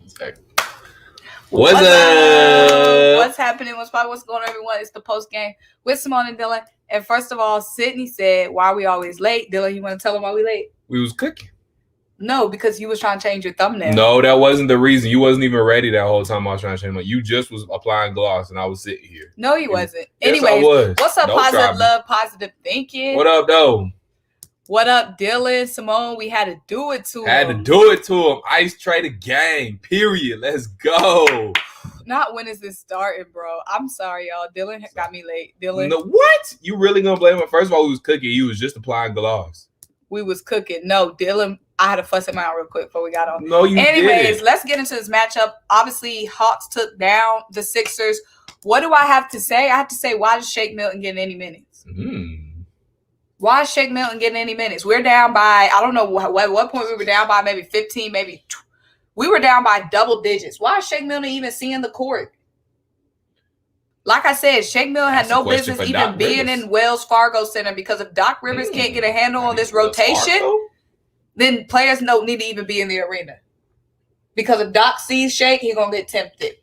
Exactly. What's up? What's happening? What's going on, everyone? It's the post game with Simone and Dylan. And first of all, Sydney said, "Why are we always late?" Dylan, you want to tell them why we late? We was cooking. No, because you was trying to change your thumbnail. No, that wasn't the reason. You wasn't even ready that whole time I was trying to change my. You just was applying gloss, and I was sitting here. No, you wasn't. Yes, Anyways, I was. what's up, positive love, positive thinking? What up, though? What up, Dylan, Simone? We had to do it to him. Had to do it to him. Ice Trae the game. Period. Let's go. Not when is this starting, bro? I'm sorry, y'all. Dylan got me late. Dylan. No, what? You really gonna blame him? First of all, we was cooking. You was just applying gloss. We was cooking. No, Dylan. I had to fuss him out real quick before we got on. No, you Anyways, let's get into this matchup. Obviously, Hawks took down the Sixers. What do I have to say? I have to say, why does Shake Milton get any minutes? Why is Shake Milton getting any minutes? We're down by, I don't know what point we were down by, maybe 15, maybe we were down by double digits. Why is Shake Milton even seeing the court? Like I said, Shake Milton had no business even being in Wells Fargo Center, because if Doc Rivers can't get a handle on this rotation, then players don't need to even be in the arena. Because if Doc sees Shake, he's going to get tempted.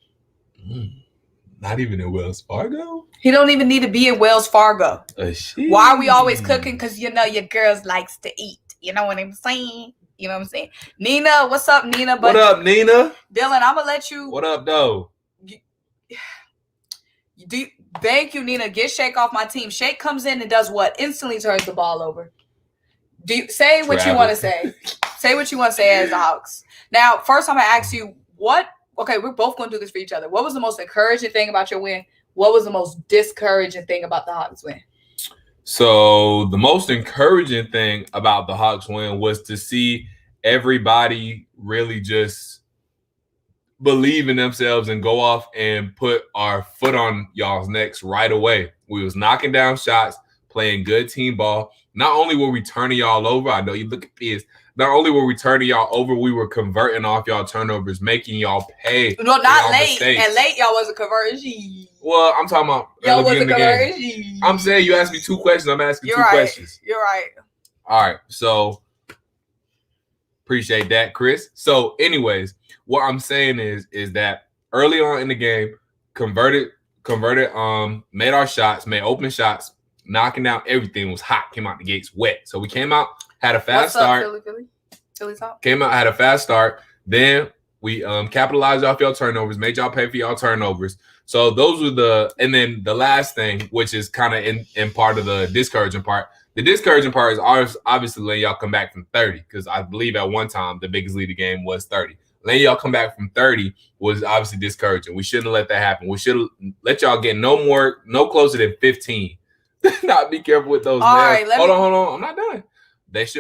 Not even in Wells Fargo? He don't even need to be in Wells Fargo. Why are we always cooking? Because, you know, your girls likes to eat. You know what I'm saying? You know what I'm saying? Nina, what's up, Nina? What up, Nina? Dylan, I'm going to let you. What up, though? Thank you, Nina. Get Shake off my team. Shake comes in and does what? Instantly turns the ball over. Say what you want to say. Say what you want to say as the Hawks. Now, first I'm going to ask you what – okay, we're both going to do this for each other. What was the most encouraging thing about your win? What was the most discouraging thing about the Hawks win? So the most encouraging thing about the Hawks win was to see everybody really just believe in themselves and go off and put our foot on y'all's necks right away. We was knocking down shots, playing good team ball. Not only were we turning y'all over, I know you look at this. Not only were we turning y'all over, we were converting off y'all turnovers, making y'all pay. No, not late. Mistakes. And late, y'all wasn't converting. Well, I'm talking about y'all wasn't converting. I'm saying you asked me two questions. I'm asking two questions. You're right. All right. So appreciate that, Chris. So, anyways, what I'm saying is that early on in the game, converted, made our shots, made open shots, knocking down everything. Was hot, came out the gates wet. So we came out, had a fast start. Philly top? Came out, had a fast start. Then we capitalized off y'all turnovers, made y'all pay for y'all turnovers. So those were and then the last thing, which is kind of in part of the discouraging part. The discouraging part is obviously letting y'all come back from 30, because I believe at one time the biggest lead of the game was 30. Letting y'all come back from 30 was obviously discouraging. We shouldn't let that happen. We should let y'all get no closer than 15. Not be careful with those. All right, hold on. I'm not done.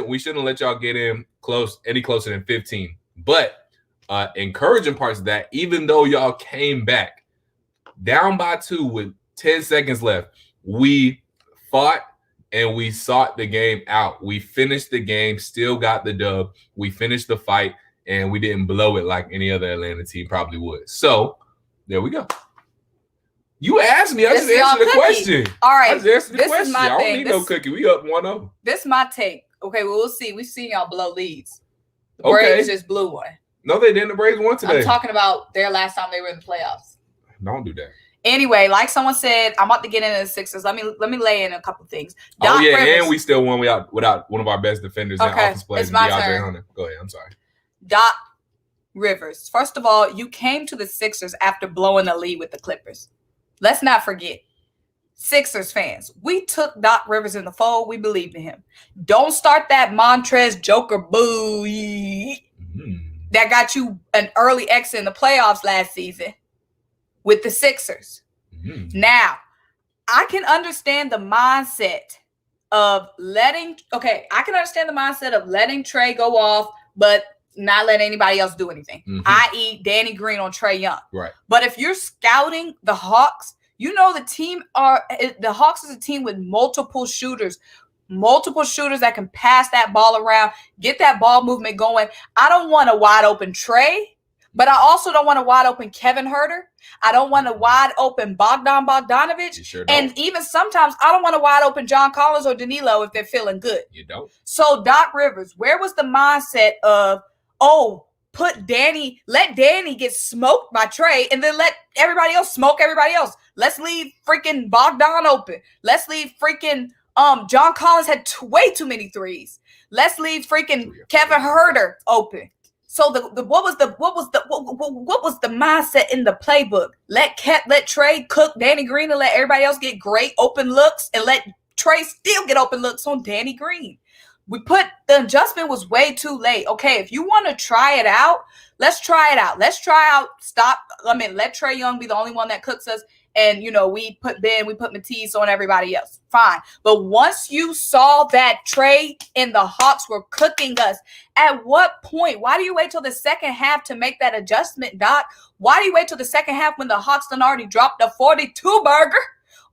We shouldn't let y'all get in any closer than 15. But encouraging parts of that, even though y'all came back down by 2 with 10 seconds left, we fought and we sought the game out. We finished the game, still got the dub. We finished the fight, and we didn't blow it like any other Atlanta team probably would. So there we go. You asked me. I just answered the question. All right. I just answered the question. I don't need no cookie. We up 1-0. This is my take. Okay, well, we'll see. We've seen y'all blow leads. The Braves just blew one. No, they didn't. The Braves won today. I'm talking about their last time they were in the playoffs. Don't do that. Anyway, like someone said, I'm about to get into the Sixers. Let me lay in a couple things. And we still won without one of our best defenders in offense play. It's my turn. Hunter. Go ahead. I'm sorry. Doc Rivers. First of all, you came to the Sixers after blowing the lead with the Clippers. Let's not forget. Sixers fans, we took Doc Rivers in the fold. We believed in him. Don't start that Montrez Joker boo that got you an early exit in the playoffs last season with the Sixers. Now, I can understand the mindset of letting Trae go off, but not letting anybody else do anything, i.e. Danny Green on Trae Young. Right. But if you're scouting the Hawks, you know the Hawks is a team with multiple shooters that can pass that ball around, get that ball movement going. I don't want a wide open Trae, but I also don't want a wide open Kevin Huerter. I don't want a wide open Bogdanovich. You sure don't. And even sometimes I don't want a wide open John Collins or Danilo if they're feeling good. You don't. So Doc Rivers, where was the mindset of, let Danny get smoked by Trae, and then let everybody else smoke everybody else. Let's leave freaking Bogdan open. Let's leave freaking John Collins had way too many threes. Let's leave freaking Kevin Huerter open. So what was the mindset in the playbook? Let Trae cook Danny Green and let everybody else get great open looks, and let Trae still get open looks on Danny Green. The adjustment was way too late. Okay, if you want to try it out, let's try it out. Let's try out. Let Trae Young be the only one that cooks us. And, we put Matisse on everybody else. Fine. But once you saw that Trae and the Hawks were cooking us, at what point? Why do you wait till the second half to make that adjustment, Doc? Why do you wait till the second half when the Hawks done already dropped a 42-burger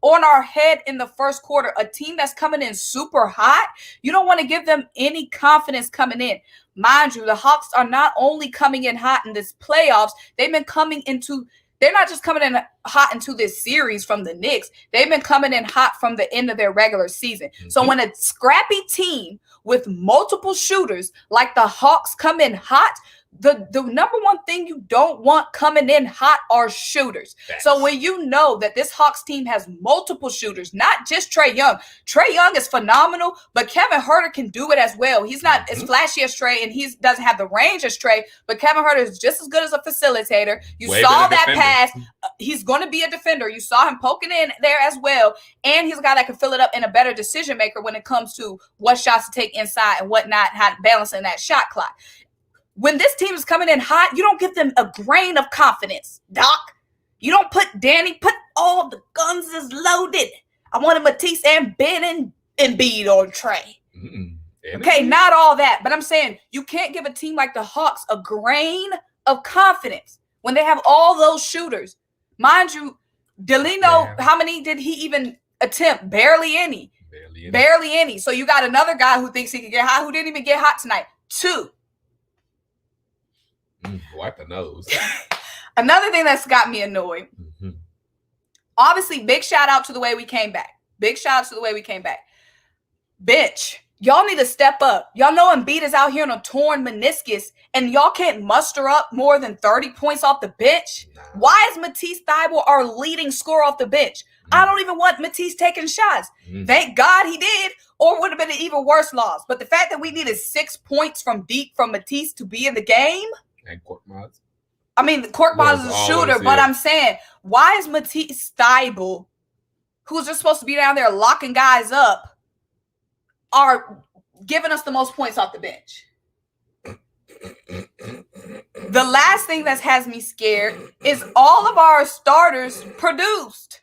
on our head in the first quarter? A team that's coming in super hot, you don't want to give them any confidence coming in. Mind you, the Hawks are not only coming in hot in this playoffs, they're not just coming in hot into this series from the Knicks. They've been coming in hot from the end of their regular season. Mm-hmm. So when a scrappy team with multiple shooters like the Hawks come in hot, the number one thing you don't want coming in hot are shooters. Thanks. So when you know that this Hawks team has multiple shooters, not just Trae Young. Trae Young is phenomenal, but Kevin Huerter can do it as well. He's not as flashy as Trae, and he doesn't have the range as Trae, but Kevin Huerter is just as good as a facilitator. You saw that pass. He's going to be a defender. You saw him poking in there as well, and he's a guy that can fill it up and a better decision maker when it comes to what shots to take inside and whatnot, how balancing that shot clock. When this team is coming in hot, you don't give them a grain of confidence, Doc. You don't put all the guns is loaded. I wanted Matisse and Ben and Embiid on Trae. Okay, not all that. But I'm saying you can't give a team like the Hawks a grain of confidence when they have all those shooters. Mind you, Delino, how many did he even attempt? Barely any. So you got another guy who thinks he can get hot, who didn't even get hot tonight. 2. Wipe the nose. Another thing that's got me annoyed. Mm-hmm. Obviously, big shout out to the way we came back. Bitch, y'all need to step up. Y'all know Embiid is out here on a torn meniscus, and y'all can't muster up more than 30 points off the bench. Nah. Why is Matisse Thybulle our leading scorer off the bench? I don't even want Matisse taking shots. Thank God he did, or it would have been an even worse loss. But the fact that we needed 6 points from deep from Matisse to be in the game. And Korkmaz. I mean, Korkmaz is a shooter, but I'm saying, why is Matisse Thybulle, who's just supposed to be down there locking guys up, are giving us the most points off the bench? The last thing that has me scared is all of our starters produced.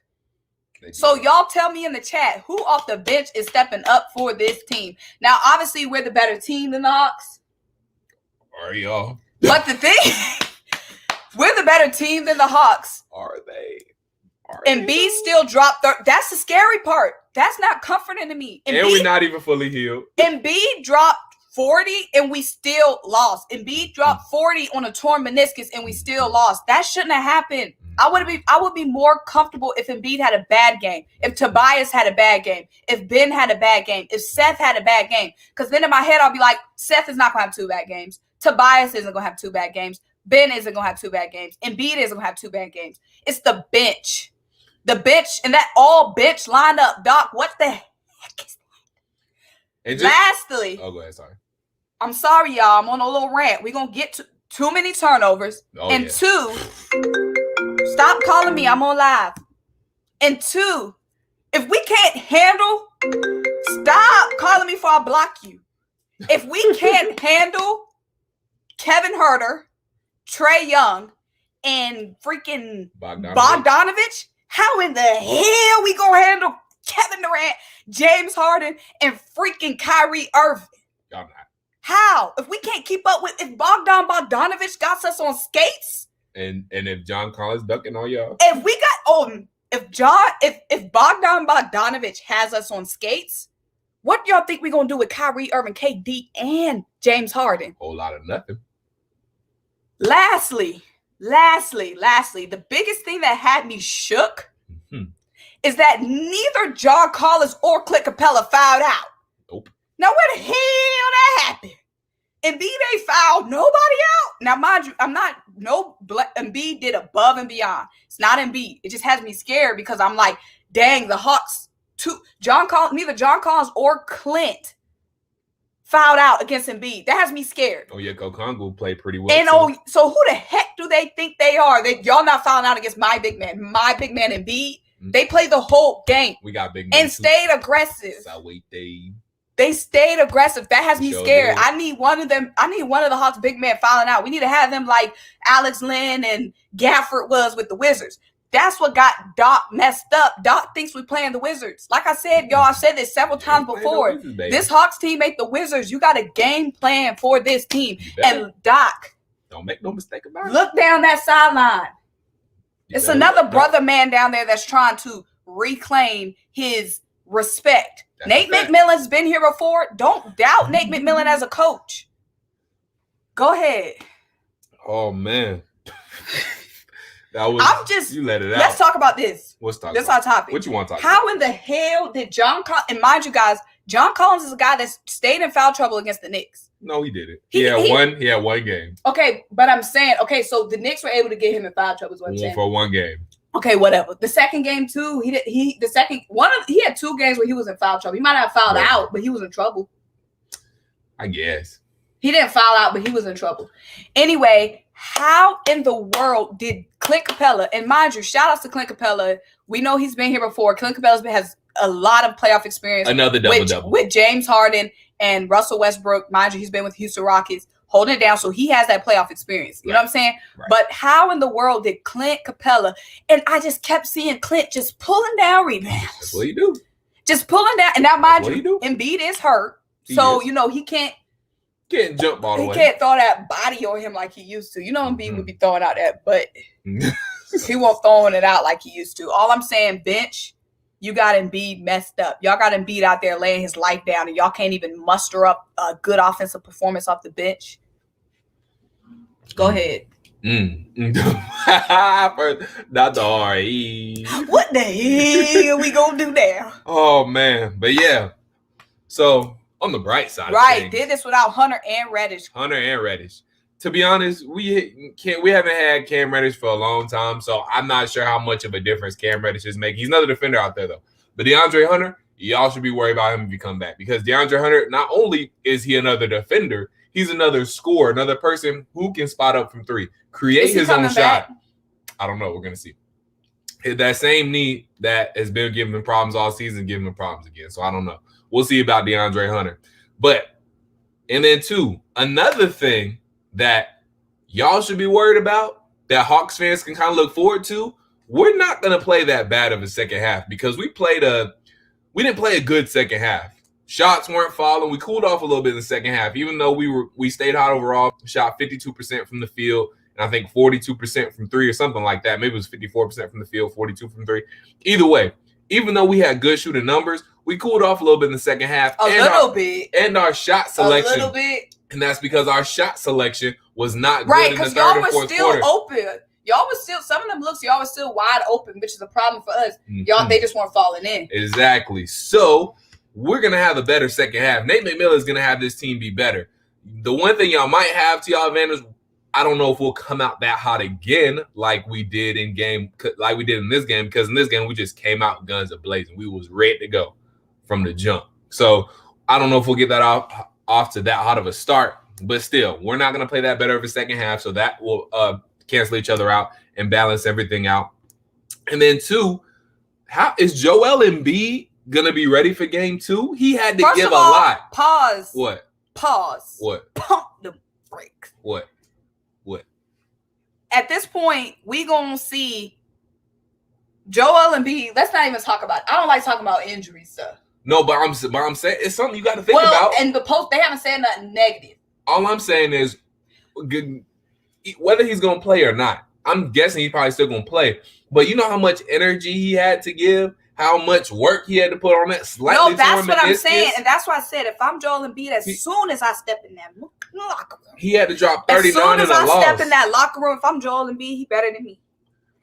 So y'all tell me in the chat, who off the bench is stepping up for this team? Now, obviously, we're the better team than the Hawks. Are y'all? But the thing, we're the better team than the Hawks. Are they? Embiid still dropped. That's the scary part. That's not comforting to me. And we're not even fully healed. Embiid dropped 40 and we still lost. Embiid dropped 40 on a torn meniscus and we still lost. That shouldn't have happened. I would be more comfortable if Embiid had a bad game, if Tobias had a bad game, if Ben had a bad game, if Seth had a bad game. Because then in my head, I'll be like, Seth is not going to have 2 bad games. Tobias isn't going to have 2 bad games. Ben isn't going to have 2 bad games. Embiid isn't going to have 2 bad games. It's the bench. The bench and that all bench lineup, Doc. What the heck is that? Lastly. Oh, go ahead. Sorry. I'm sorry, y'all. I'm on a little rant. We're going to get to too many turnovers. And 2, stop calling me. I'm on live. And 2, if we can't handle, stop calling me before I block you. If we can't handle Kevin Huerter, Trae Young, and freaking Bogdanovich, how in the hell we gonna handle Kevin Durant, James Harden, and freaking Kyrie Irving? Y'all not. How? If we can't keep up with, if Bogdanovich got us on skates, and if John Collins ducking on y'all, if we got if Bogdanovich has us on skates, what do y'all think we gonna do with Kyrie Irving, KD, and James Harden? Whole lot of nothing. Lastly, the biggest thing that had me shook is that neither John Collins or Clint Capela fouled out. Nope. Now, where the hell that happened? Embiid ain't fouled nobody out. now, mind you, Embiid did above and beyond. It's not Embiid. It just has me scared because I'm like, dang, the Hawks, neither John Collins or Clint fouled out against Embiid. That has me scared. Oh, yeah, Okongwu played pretty well. And so who the heck do they think they are? Y'all not fouling out against my big man Embiid. Mm-hmm. They played the whole game. We got big men and stayed aggressive. They stayed aggressive. That has me scared. I need one of them. I need one of the Hawks big men fouling out. We need to have them like Alex Len and Gafford was with the Wizards. That's what got Doc messed up. Doc thinks we're playing the Wizards. Like I said, y'all, I've said this several times before. This Hawks team ain't the Wizards. You got a game plan for this team. And Doc, don't make no mistake about it. Look down that sideline. It's another brother man down there that's trying to reclaim his respect. Nate McMillan's been here before. Don't doubt Nate McMillan as a coach. Go ahead. Oh, man. You let it out. Let's talk about this. Let's talk. That's our topic. What you want to talk about? How in the hell did John Collins, and mind you guys, John Collins is a guy that stayed in foul trouble against the Knicks. No, he didn't. He had one game. Okay, but I'm saying, so the Knicks were able to get him in foul trouble. Is what I'm saying. For one game. Okay, whatever. The second game too, he had 2 games where he was in foul trouble. He might not have fouled out, but he was in trouble. I guess. He didn't foul out, but he was in trouble. Anyway, how in the world did Clint Capela, and mind you, shout outs to Clint Capela. We know he's been here before. Clint Capela has a lot of playoff experience. Another double-double. With James Harden and Russell Westbrook. Mind you, he's been with Houston Rockets, holding it down, so he has that playoff experience. You know what I'm saying? Right. But how in the world did Clint Capela, and I just kept seeing Clint just pulling down rebounds. That's what you do. Just pulling down. And now, mind you, Embiid is hurt. So, he can't jump all the way. He can't throw that body on him like he used to. Embiid would be throwing out that butt. He won't throwing it out like he used to. All I'm saying, bench, you got Embiid messed up. Y'all got Embiid out there laying his life down, and y'all can't even muster up a good offensive performance off the bench. Go ahead. Not the R.E. What the hell are we going to do there? Oh, man. But, yeah. So, on the bright side of things, did this without Hunter and Reddish. To be honest, we haven't had Cam Reddish for a long time, so I'm not sure how much of a difference Cam Reddish is making. He's another defender out there, though. But DeAndre Hunter, y'all should be worried about him if you come back, because DeAndre Hunter, not only is he another defender, he's another scorer, another person who can spot up from 3, create his own shot. I don't know. We're going to see. That same knee that has been giving him problems all season, giving him problems again. So I don't know. We'll see about DeAndre Hunter. And then 2, another thing that y'all should be worried about, that Hawks fans can kind of look forward to, we're not going to play that bad of a second half, because we didn't play a good second half. Shots weren't falling. We cooled off a little bit in the second half, even though we stayed hot overall, shot 52% from the field, and I think 42% from 3 or something like that. Maybe it was 54% from the field, 42 from 3. Either way, even though we had good shooting numbers, we cooled off a little bit in the second half. A little bit. And our shot selection. A little bit. And that's because our shot selection was not good in the third and fourth quarter. Open. Y'all was still, some of them looks, y'all was still wide open, which is a problem for us. Y'all, they just weren't falling in. Exactly. So we're going to have a better second half. Nate McMillan is going to have this team be better. The one thing y'all might have to y'all advantage, I don't know if we'll come out that hot again like we did in this game, because in this game we just came out guns a-blazing. We was ready to go from the jump. So I don't know if we'll get that off to that hot of a start, but still, we're not going to play that better of a second half, so that will cancel each other out and balance everything out. And then 2, how is Joel Embiid going to be ready for game 2? He had to give a lot. Pause. What? Pause. What? Pump the brakes. What? At this point, we going to see Joel Embiid. Let's not even talk about it. I don't like talking about injury stuff. No, but I'm saying it's something you got to think about. And the post, they haven't said nothing negative. All I'm saying is, whether he's going to play or not, I'm guessing he's probably still going to play. But you know how much energy he had to give, how much work he had to put on that. No, that's what I'm saying. And that's why I said, if I'm Joel Embiid, as soon as I step in that locker room, he had to drop 39 in a loss. As soon as I step in that locker room, if I'm Joel Embiid, he better than me.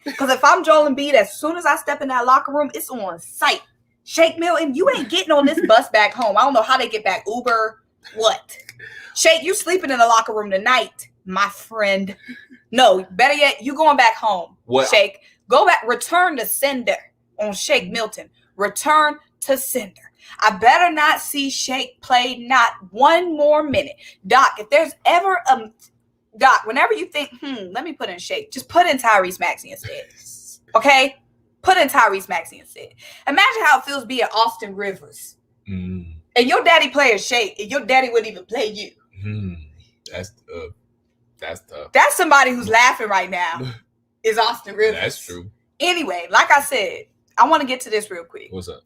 Because if I'm Joel Embiid, as soon as I step in that locker room, it's on site. Shake Milton, you ain't getting on this bus back home. I don't know how they get back. Uber, what? Shake, you sleeping in the locker room tonight, my friend. No, better yet, you going back home. What? Shake, go back. Return to sender on Shake Milton. Return to sender. I better not see Shake play not one more minute. Doc, if there's ever a Doc, whenever you think, let me put in Shake, just put in Tyrese Maxey instead. Okay? Put in Tyrese Maxey instead. Imagine how it feels being Austin Rivers. And your daddy plays Shake, and your daddy wouldn't even play you. That's tough. That's tough. That's somebody who's laughing right now is Austin Rivers. That's true. Anyway, like I said, I want to get to this real quick. What's up?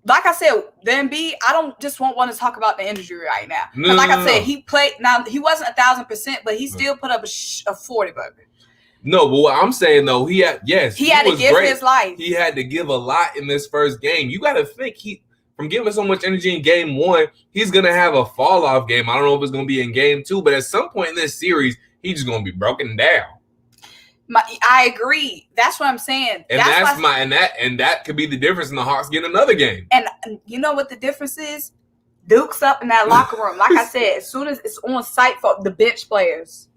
Like I said, the Embiid, I don't just want to talk about the injury right now. No, like I said, no. he played. Now, he wasn't 1,000%, but he still put up a 40 burger. No, but what I'm saying, though, he had to give great. His life. He had to give a lot in this first game. You got to think from giving so much energy in game one, he's going to have a fall-off game. I don't know if it's going to be in game two, but at some point in this series, he's just going to be broken down. I agree. That's what I'm saying. And that could be the difference in the Hawks getting another game. And you know what the difference is? Duke's up in that locker room. Like I said, as soon as it's on site for the bench players,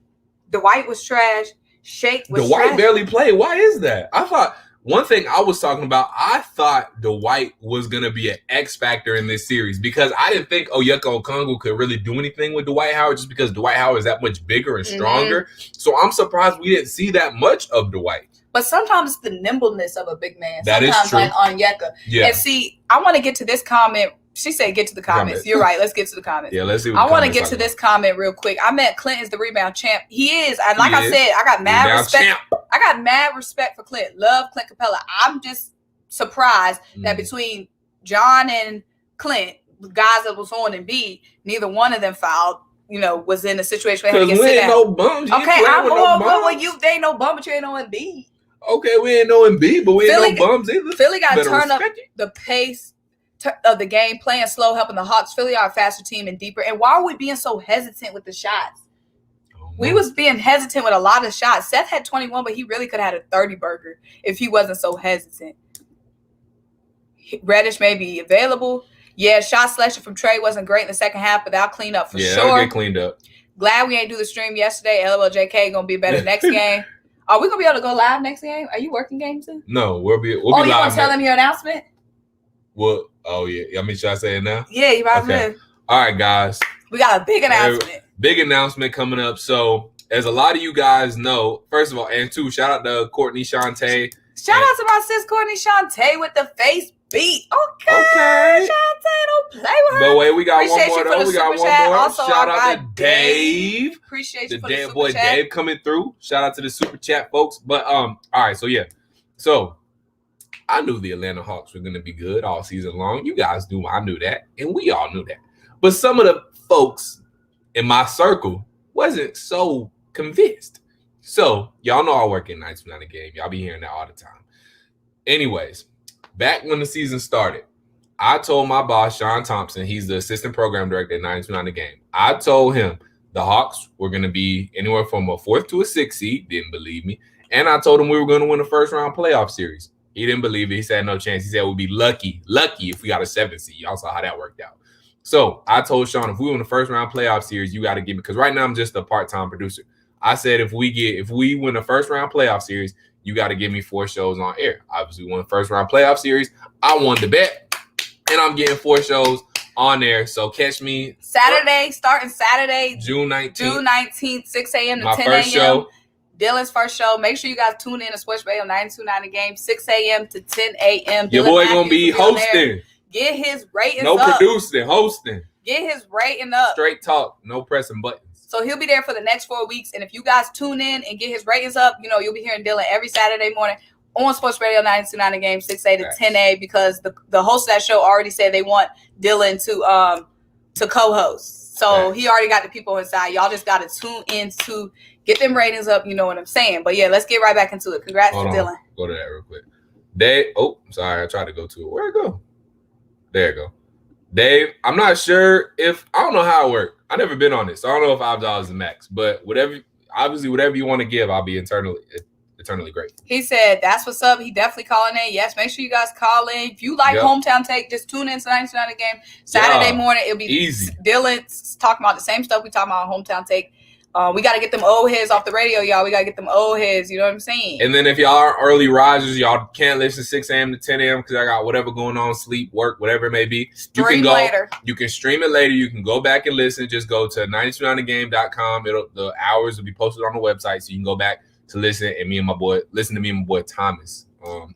Dwight was trash. Shake was Dwight trash. barely played. Why is that? I thought one thing I was talking about, I thought Dwight was going to be an X factor in this series because I didn't think Onyeka Okongwu could really do anything with Dwight Howard just because Dwight Howard is that much bigger and stronger. So I'm surprised we didn't see that much of Dwight. But sometimes it's the nimbleness of a big man. That sometimes is true. like Onyeka. Yeah. And see, I want to get to this comment. She said get to the comments. You're right. Let's get to the comments. Yeah, let's see what I want to get to this comment real quick. I meant Clint is the rebound champ. He is. And like I said, I got mad respect. Champ. I got mad respect for Clint. Love Clint Capela. I'm just surprised that between John and Clint, the guys that was on Embiid, neither one of them fouled. Was in a situation where they had to get sit down. No bums. Okay, I'm going with you. They ain't no bum, but you ain't no Embiid. Okay, we ain't no Embiid, but we ain't no bums either. Philly got to turn up the pace of the game, playing slow, helping the Hawks. Philly are a faster team and deeper. And why are we being so hesitant with the shots? We was being hesitant with a lot of shots. Seth had 21, but he really could have had a 30 burger if he wasn't so hesitant. Reddish may be available. Yeah, shot selection from Trae wasn't great in the second half, but that'll clean up for sure. Yeah, that'll get cleaned up. Glad we ain't do the stream yesterday. LOLJK going to be better next game. Are we going to be able to go live next game? Are you working game too? No, we'll be live. You want to tell them your announcement? Well, yeah. Should I say it now? Yeah, you might as well. All right, guys. We got a big announcement. Big announcement coming up. So, as a lot of you guys know, first of all, and two, shout out to Courtney Shantae. Shout out to my sis Courtney Shantae with the face beat. Okay. Shantae, don't play with her. But wait, we got one more though. We got one more. Also, shout out to Dave. Appreciate you for the super boy chat. Dave coming through. Shout out to the super chat folks. But all right, so yeah. So I knew the Atlanta Hawks were gonna be good all season long. You guys knew, I knew that, and we all knew that. But some of the folks in my circle wasn't so convinced. So y'all know I work at 929 a game. Y'all be hearing that all the time. Anyways, back when the season started, I told my boss, Sean Thompson, he's the assistant program director at 929 a game. I told him the Hawks were going to be anywhere from a 4th to a 6th seed. Didn't believe me. And I told him we were going to win a first-round playoff series. He didn't believe it. He said no chance. He said we'd be lucky if we got a 7th seed. Y'all saw how that worked out. So I told Sean, if we win the first-round playoff series, you got to give me – because right now I'm just a part-time producer. I said if we win the first-round playoff series, you got to give me 4 shows on air. Obviously, we won the first-round playoff series. I won the bet, and I'm getting 4 shows on there. So catch me starting Saturday, June 19th, 6 a.m. to my 10 first a.m. show. Dylan's first show. Make sure you guys tune in to Sports Radio 929 a game, 6 a.m. to 10 a.m. Your boy going to be hosting. Get his ratings up. No producing, hosting. Get his rating up. Straight talk, no pressing buttons. So he'll be there for the next 4 weeks. And if you guys tune in and get his ratings up, you'll be hearing Dylan every Saturday morning on Sports Radio 929 a game, 6A to 10A, because the host of that show already said they want Dylan to co-host. So he already got the people inside. Y'all just got to tune in to get them ratings up. You know what I'm saying? But yeah, let's get right back into it. Congrats to Dylan. Go to that real quick. Dave. Oh, sorry. I tried to go to it. Where'd it go? There you go. Dave, I'm not sure I don't know how it works. I've never been on it, so I don't know if $5 is the max. But whatever you want to give, I'll be eternally grateful. He said, that's what's up. He definitely calling in. Yes, make sure you guys call in. If you like Hometown Take, just tune in to 99 The Game. Saturday morning, it'll be easy. Dylan's talking about the same stuff we talking about on Hometown Take. We got to get them old heads off the radio, y'all. We got to get them old heads. You know what I'm saying? And then if y'all are early risers, y'all can't listen 6 a.m. to 10 a.m. because I got whatever going on, sleep, work, whatever it may be. You can go later. You can stream it later. You can go back and listen. Just go to 929thegame.com. The hours will be posted on the website, so you can go back to listen to me and my boy Thomas on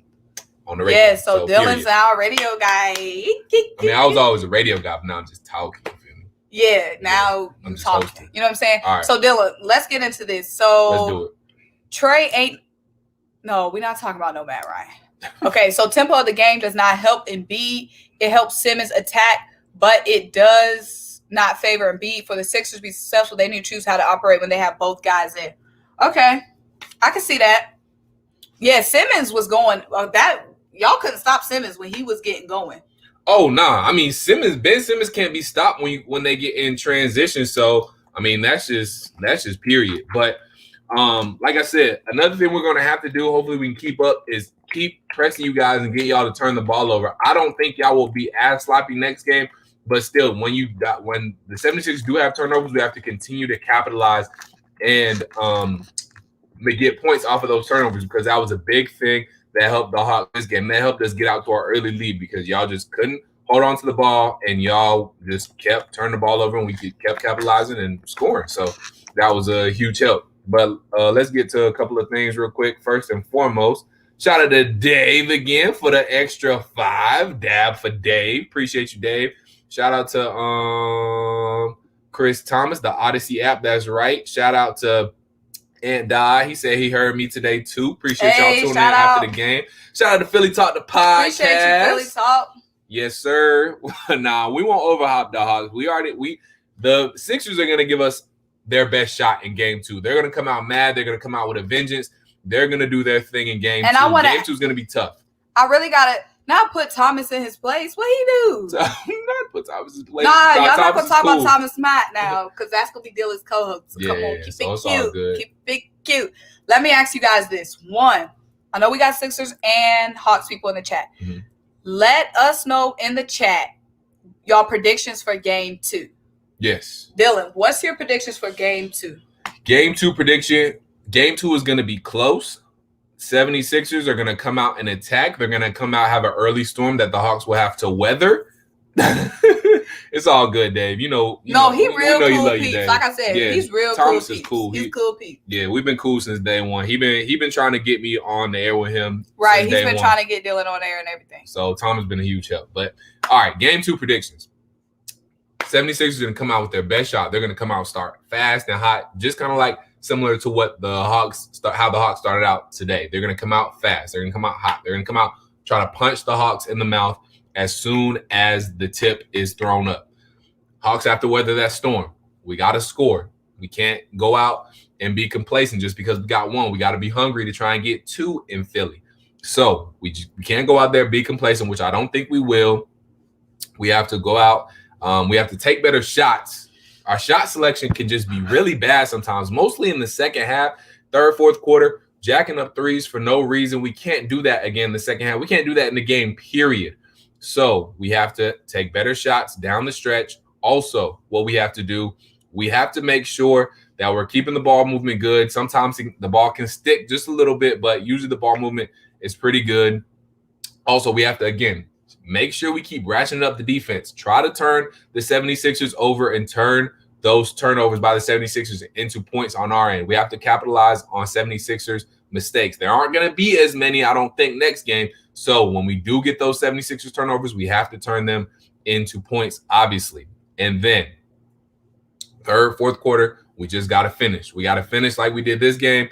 the radio. Yeah, so Dylan's our radio guy. I mean, I was always a radio guy, but now I'm just talking. Yeah, now I'm talking. Hosting. You know what I'm saying? All right. So Dylan, let's get into this. So let's do it. Trae ain't. No, we're not talking about no Matt Ryan. Okay, so tempo of the game does not help Embiid. It helps Simmons attack, but it does not favor Embiid. For the Sixers to be successful, they need to choose how to operate when they have both guys in. Okay, I can see that. Yeah, Simmons was going. That y'all couldn't stop Simmons when he was getting going. Oh nah, I mean Ben Simmons can't be stopped when they get in transition. So I mean that's just period. But like I said, another thing we're gonna have to do, hopefully we can keep up, is keep pressing you guys and get y'all to turn the ball over. I don't think y'all will be as sloppy next game, but still, when the 76ers do have turnovers, we have to continue to capitalize and get points off of those turnovers, because that was a big thing that helped the Hawks this game. That helped us get out to our early lead because y'all just couldn't hold on to the ball and y'all just kept turning the ball over and we kept capitalizing and scoring. So that was a huge help. But let's get to a couple of things real quick. First and foremost, shout out to Dave again for the extra 5. Dab for Dave. Appreciate you, Dave. Shout out to Chris Thomas, the Odyssey app. That's right. Shout out to Aunt Di. He said he heard me today too. Appreciate y'all tuning in after the game. Shout out to Philly Talk, the podcast. Appreciate you, Philly Talk. Yes, sir. Nah, we won't overhop the Hawks. The Sixers are gonna give us their best shot in game 2. They're gonna come out mad. They're gonna come out with a vengeance. They're gonna do their thing in game 2. Game 2 is gonna be tough. I really gotta not put Thomas in his place. What he do? Not put Thomas in his place. Nah, y'all not gonna talk about Thomas Matt now, because that's gonna be Dylan's co-host. So come on, keep it cute. Keep it cute. Let me ask you guys this. One, I know we got Sixers and Hawks people in the chat. Mm-hmm. Let us know in the chat y'all predictions for game 2. Yes. Dylan, what's your predictions for game 2? Game 2 prediction. Game 2 is going to be close. 76ers are going to come out and attack. They're going to come out, have an early storm that the Hawks will have to weather. It's all good, Dave. He real cool peeps. Like I said, he's real Thomas cool. Is cool. He's cool peeps. Yeah, we've been cool since day one. He been trying to get me on the air with him. Right, he's been trying to get Dylan on air and everything. So Tom has been a huge help. But all right, game 2 predictions. 76ers are going to come out with their best shot. They're going to come out and start fast and hot, just kind of like similar to what how the Hawks started out today. They're going to come out fast. They're going to come out hot. They're going to come out try to punch the Hawks in the mouth as soon as the tip is thrown up. Hawks have to weather that storm. We got to score. We can't go out and be complacent just because we got 1. We got to be hungry to try and get 2 in Philly. So we can't go out there and be complacent, which I don't think we will. We have to go out. We have to take better shots. Our shot selection can just be really bad sometimes, mostly in the second half, third, fourth quarter, jacking up threes for no reason. We can't do that again in the second half. We can't do that in the game, period. So we have to take better shots down the stretch. Also, what we have to do, we have to make sure that we're keeping the ball movement good. Sometimes the ball can stick just a little bit, but usually the ball movement is pretty good. Also, we have to, again, make sure we keep ratcheting up the defense. Try to turn the 76ers over and turn those turnovers by the 76ers into points on our end. We have to capitalize on 76ers mistakes. There aren't going to be as many, I don't think, next game. So when we do get those 76ers turnovers, we have to turn them into points, obviously. And then third, fourth quarter, we just got to finish. We got to finish like we did this game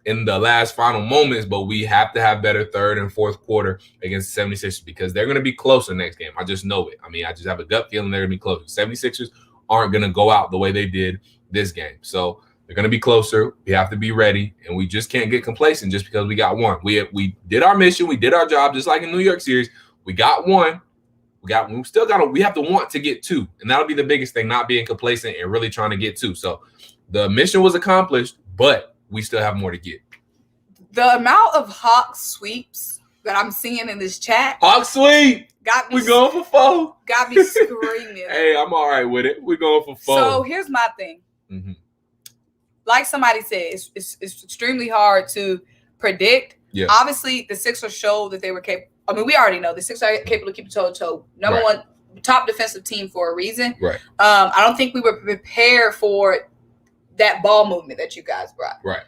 in the last final moments, but we have to have better third and fourth quarter against the 76ers because they're going to be closer next game. I just know it. I mean, I just have a gut feeling they're going to be closer. 76ers aren't going to go out the way they did this game. So they're going to be closer. We have to be ready, and we just can't get complacent just because we got 1. We did our mission. We did our job, just like in New York series. We got 1. We have to want to get 2, and that'll be the biggest thing, not being complacent and really trying to get 2. So the mission was accomplished, but we still have more to get. The amount of Hawks sweeps that I'm seeing in this chat. Hawks sweep. Got me. We going for 4. Got me screaming. Hey, I'm all right with it. We're going for 4. So here's my thing. Like somebody said, it's extremely hard to predict. Yeah. Obviously, the Sixers showed that they were capable. I mean, we already know the Sixers are capable of keeping toe-to-toe. Number one, top defensive team for a reason. Right. I don't think we were prepared for that ball movement that you guys brought. Right.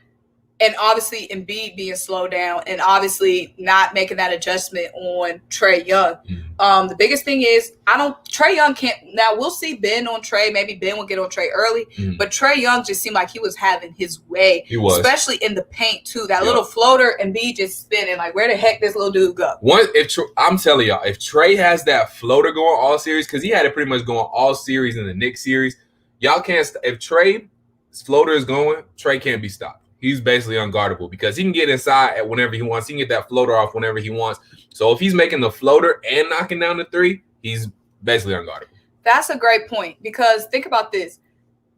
And obviously, Embiid being slowed down and obviously not making that adjustment on Trae Young. The biggest thing is, Trae Young can't. Now, we'll see Ben on Trae. Maybe Ben will get on Trae early. But Trae Young just seemed like he was having his way. He was. Especially in the paint, too. That little floater, Embiid just spinning. Like, where the heck this little dude go? I'm telling y'all, if Trae has that floater going all series, because he had it pretty much going all series in the Knicks series, y'all can't. If Trae's floater is going, Trae can't be stopped. He's basically unguardable because he can get inside at whenever he wants. He can get that floater off whenever he wants. So if he's making the floater and knocking down the 3, he's basically unguardable. That's a great point because think about this.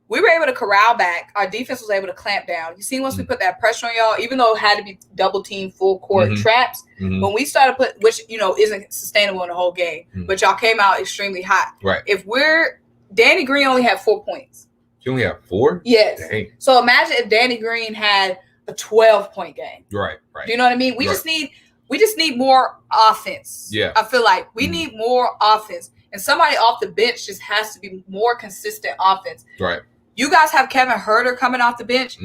We were able to corral back. Our defense was able to clamp down. You see, once we put that pressure on y'all, even though it had to be double team, full court traps, when we started which, isn't sustainable in the whole game, but y'all came out extremely hot. Right. Danny Green only had 4 points. You only have 4? Yes. Dang. So imagine if Danny Green had a 12-point game. Right. Do you know what I mean? We just need more offense. Yeah. I feel like we need more offense. And somebody off the bench just has to be more consistent offense. Right. You guys have Kevin Huerter coming off the bench.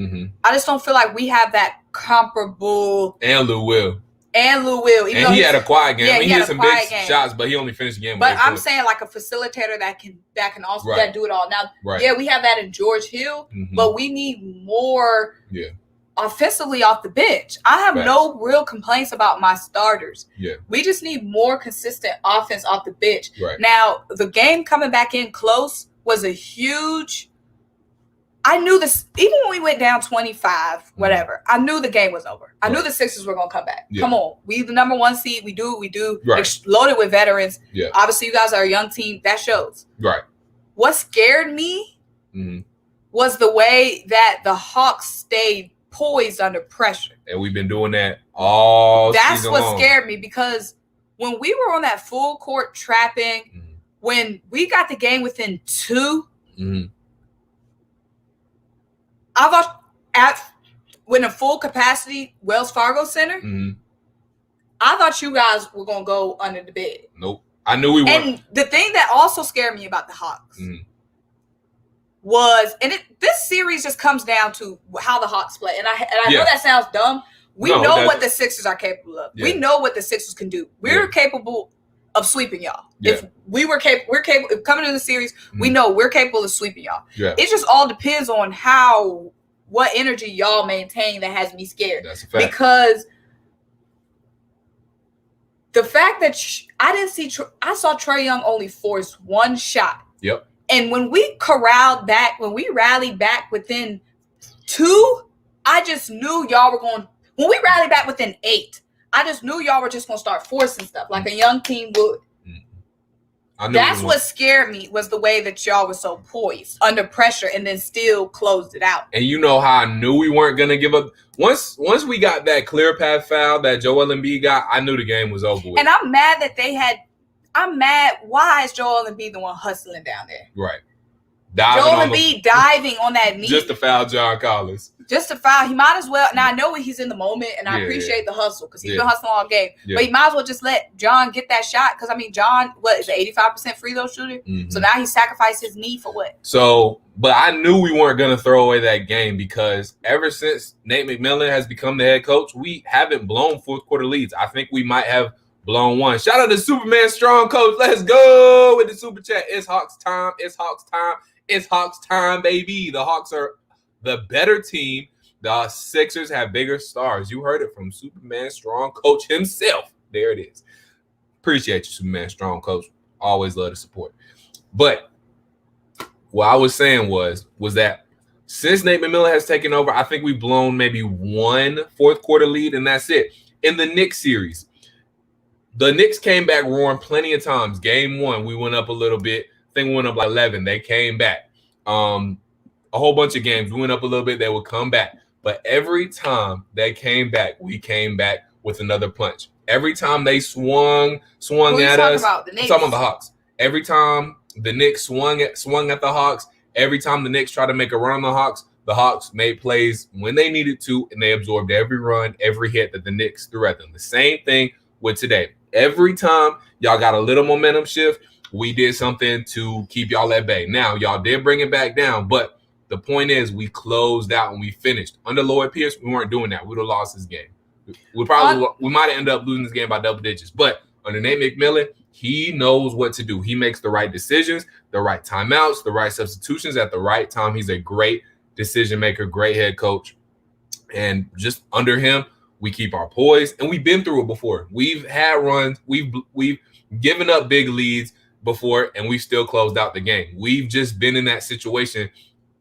I just don't feel like we have that comparable. And Lou Will. And Lou Will. And he had a quiet game. He had some big shots, but he only finished the game. But I'm saying like a facilitator that can also do it all. Now, we have that in George Hill, but we need more offensively off the bench. I have no real complaints about my starters. Yeah. We just need more consistent offense off the bench. Right. Now, the game coming back in close was a huge – I knew this, even when we went down 25, whatever, I knew the game was over. I knew the Sixers were going to come back. Yeah. Come on. We the number 1 seed. We do. Loaded with veterans. Yeah. Obviously, you guys are a young team. That shows. Right. What scared me was the way that the Hawks stayed poised under pressure. And we've been doing that all season long. That's what scared me because when we were on that full court trapping, when we got the game within 2, I thought when a full capacity Wells Fargo Center, I thought you guys were going to go under the bed. Nope. I knew we weren't. And the thing that also scared me about the Hawks was, this series just comes down to how the Hawks play. And I know that sounds dumb. We know what the Sixers are capable of. Yeah. We know what the Sixers can do. We're capable of sweeping y'all. Yeah. If we're capable of coming into the series, we know we're capable of sweeping y'all. Yeah. It just all depends on what energy y'all maintain that has me scared. That's a fact. Because the fact that I saw Trae Young only force 1 shot. Yep. And when we rallied back within 2, I just knew y'all were going. When we rallied back within 8, I just knew y'all were just going to start forcing stuff like a young team would. That's what scared me was the way that y'all were so poised under pressure and then still closed it out. And you know how I knew we weren't going to give up. Once we got that clear path foul that Joel Embiid got, I knew the game was over with. And I'm mad that I'm mad. Why is Joel Embiid the one hustling down there? Right. Joel Embiid diving on that knee. Just to foul John Collins. Just to foul. He might as well. Now, I know he's in the moment, and I appreciate the hustle because he's been hustling all game. Yeah. But he might as well just let John get that shot because, John, is an 85% free throw shooter? So now he sacrificed his knee for what? So, but I knew we weren't going to throw away that game because ever since Nate McMillan has become the head coach, we haven't blown fourth quarter leads. I think we might have blown 1. Shout out to Superman Strong Coach. Let's go with the super chat. It's Hawks time. It's Hawks time. It's Hawks time, baby. The Hawks are the better team. The Sixers have bigger stars. You heard it from Superman Strong Coach himself. There it is. Appreciate you, Superman Strong Coach. Always love the support. But what I was saying was that since Nate McMillan has taken over, I think we've blown maybe 1 fourth quarter lead, and that's it. In the Knicks series, the Knicks came back roaring plenty of times. Game 1, we went up a little bit. I think we went up like 11. They came back. A whole bunch of games. We went up a little bit. They would come back. But every time they came back, we came back with another punch. Every time they swung at us. I'm talking about the Hawks. Every time the Knicks swung at the Hawks, every time the Knicks tried to make a run on the Hawks made plays when they needed to, and they absorbed every run, every hit that the Knicks threw at them. The same thing with today. Every time y'all got a little momentum shift, we did something to keep y'all at bay. Now, y'all did bring it back down, but the point is we closed out and we finished. Under Lloyd Pierce, we weren't doing that. We would have lost this game. We might have ended up losing this game by double digits. But under Nate McMillan, he knows what to do. He makes the right decisions, the right timeouts, the right substitutions at the right time. He's a great decision maker, great head coach. And just under him, we keep our poise. And we've been through it before. We've had runs. We've given up big leads before, and we've still closed out the game. We've just been in that situation.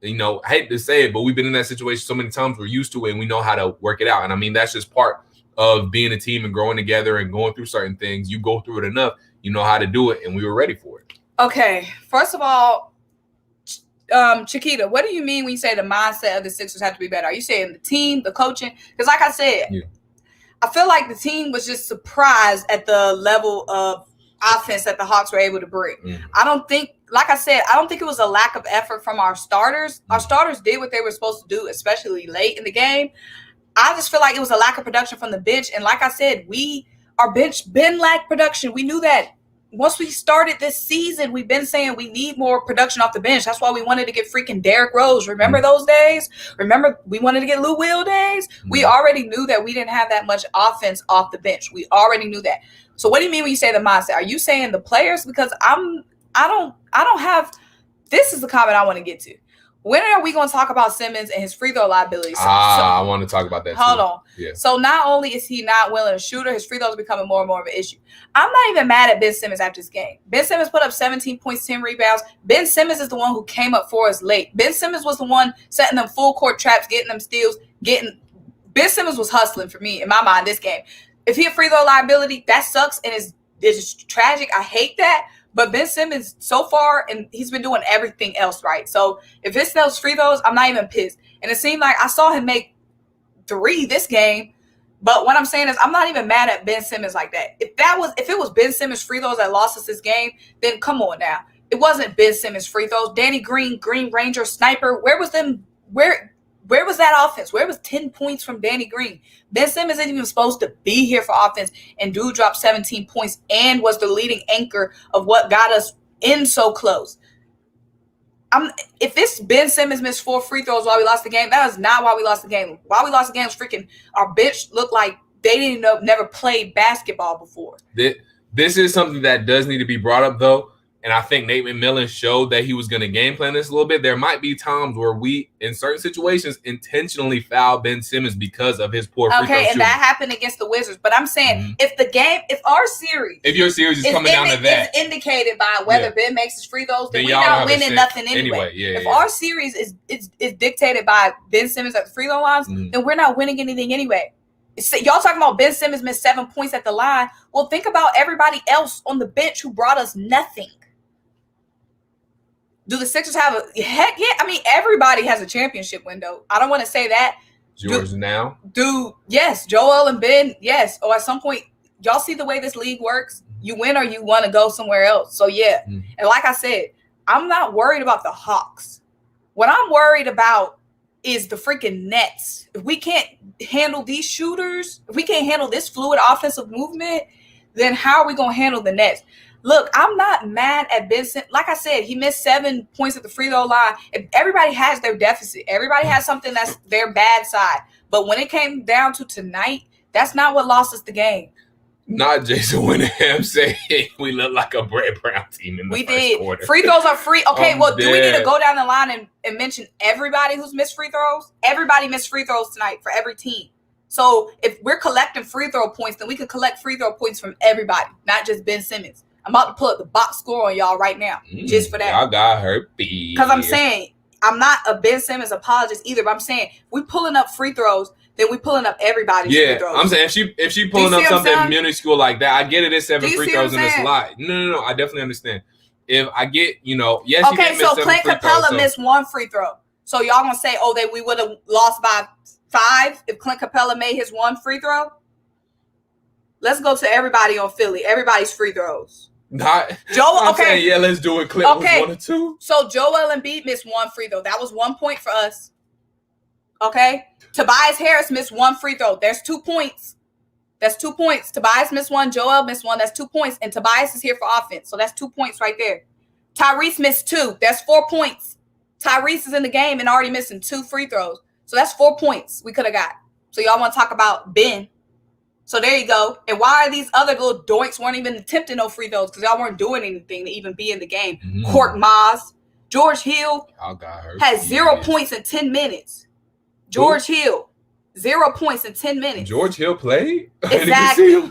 You know, I hate to say it, but we've been in that situation so many times. We're used to it, and we know how to work it out. And I mean, that's just part of being a team and growing together and going through certain things. You go through it enough, you know how to do it, and we were ready for it. Okay, first of all, Chiquita, what do you mean when you say the mindset of the Sixers have to be better? Are you saying the team, the coaching? Because like I said, I feel like the team was just surprised at the level of offense that the Hawks were able to bring. I don't think, like I said, I don't think it was a lack of effort from our starters. Our starters did what they were supposed to do, especially late in the game. I just feel like it was a lack of production from the bench. And like I said, our bench been lacked production. We knew that once we started this season. We've been saying we need more production off the bench. That's why we wanted to get freaking Derrick Rose. Remember those days? Remember we wanted to get Lou Will days? We already knew that we didn't have that much offense off the bench. We already knew that. So what do you mean when you say the mindset? Are you saying the players? Because I don't have – this is the comment I want to get to. When are we going to talk about Simmons and his free throw liabilities? I want to talk about that Hold too. on. Yeah. So not only is he not willing to shoot, his free throws are becoming more and more of an issue. I'm not even mad at Ben Simmons after this game. Ben Simmons put up 17 points, 10 rebounds. Ben Simmons is the one who came up for us late. Ben Simmons was the one setting them full court traps, getting them steals, Ben Simmons was hustling for me in my mind this game. If he a free throw liability, that sucks and it's tragic. I hate that. But Ben Simmons, so far, and he's been doing everything else right. So if it's those free throws, I'm not even pissed. And it seemed like I saw him make 3 this game. But what I'm saying is I'm not even mad at Ben Simmons like that. If it was Ben Simmons free throws that lost us this game, then come on now. It wasn't Ben Simmons free throws. Danny Green, Green Ranger, Sniper. Where was that offense? Where was 10 points from Danny Green? Ben Simmons isn't even supposed to be here for offense, and dude dropped 17 points and was the leading anchor of what got us in so close. If it's Ben Simmons missed 4 free throws while we lost the game, that is not why we lost the game. Why we lost the game was freaking our bench looked like they never played basketball before. This is something that does need to be brought up, though. And I think Nate McMillan showed that he was going to game plan this a little bit. There might be times where we, in certain situations, intentionally foul Ben Simmons because of his poor free throw shooting. Okay, and that happened against the Wizards. But I'm saying, if your series is coming down to that, is indicated by whether Ben makes his free throws, then we're not winning nothing anyway. If our series is dictated by Ben Simmons at the free throw lines, then we're not winning anything anyway. Y'all talking about Ben Simmons missed 7 points at the line. Well, think about everybody else on the bench who brought us nothing. Do the Sixers have heck yeah? I mean, everybody has a championship window. I don't want to say that. Yours now? Yes, Joel and Ben, yes. Or at some point, y'all see the way this league works? You win or you want to go somewhere else. So, yeah. And like I said, I'm not worried about the Hawks. What I'm worried about is the freaking Nets. If we can't handle these shooters, if we can't handle this fluid offensive movement, then how are we going to handle the Nets? Look, I'm not mad at Ben Simmons. Like I said, he missed 7 points at the free throw line. Everybody has their deficit. Everybody has something that's their bad side. But when it came down to tonight, that's not what lost us the game. Not Jason Winningham saying we look like a Brett Brown team in the first quarter. Free throws are free. Okay, well, do we need to go down the line and mention everybody who's missed free throws? Everybody missed free throws tonight for every team. So if we're collecting free throw points, then we can collect free throw points from everybody, not just Ben Simmons. I'm about to pull up the box score on y'all right now, just for that. Y'all got herpes. Because I'm saying, I'm not a Ben Simmons apologist either, but I'm saying, we pulling up free throws, then we pulling up everybody's free throws. I'm saying, if she pulling up something minuscule like that, I get it, it's 7 free throws in this lot. No, I definitely understand. If I get, yes, okay, so Clint Capela missed 1 free throw. So y'all gonna say, oh, we would have lost by 5 if Clint Capela made his 1 free throw? Let's go to everybody on Philly. Everybody's free throws. Joel, okay. Saying, yeah, let's do it. Clint was 1 or 2. So Joel Embiid missed 1 free throw. That was 1 point for us. Okay. Tobias Harris missed 1 free throw. There's 2 points. That's 2 points. Tobias missed 1. Joel missed 1. That's 2 points. And Tobias is here for offense. So that's 2 points right there. Tyrese missed 2. That's 4 points. Tyrese is in the game and already missing 2 free throws. So that's 4 points we could have got. So y'all want to talk about Ben. So there you go. And why are these other little doinks weren't even attempting no free throws? Because y'all weren't doing anything to even be in the game. Court Maz. George Hill had 0 points in 10 minutes. George Hill, 0 points in 10 minutes. George Hill played? Exactly.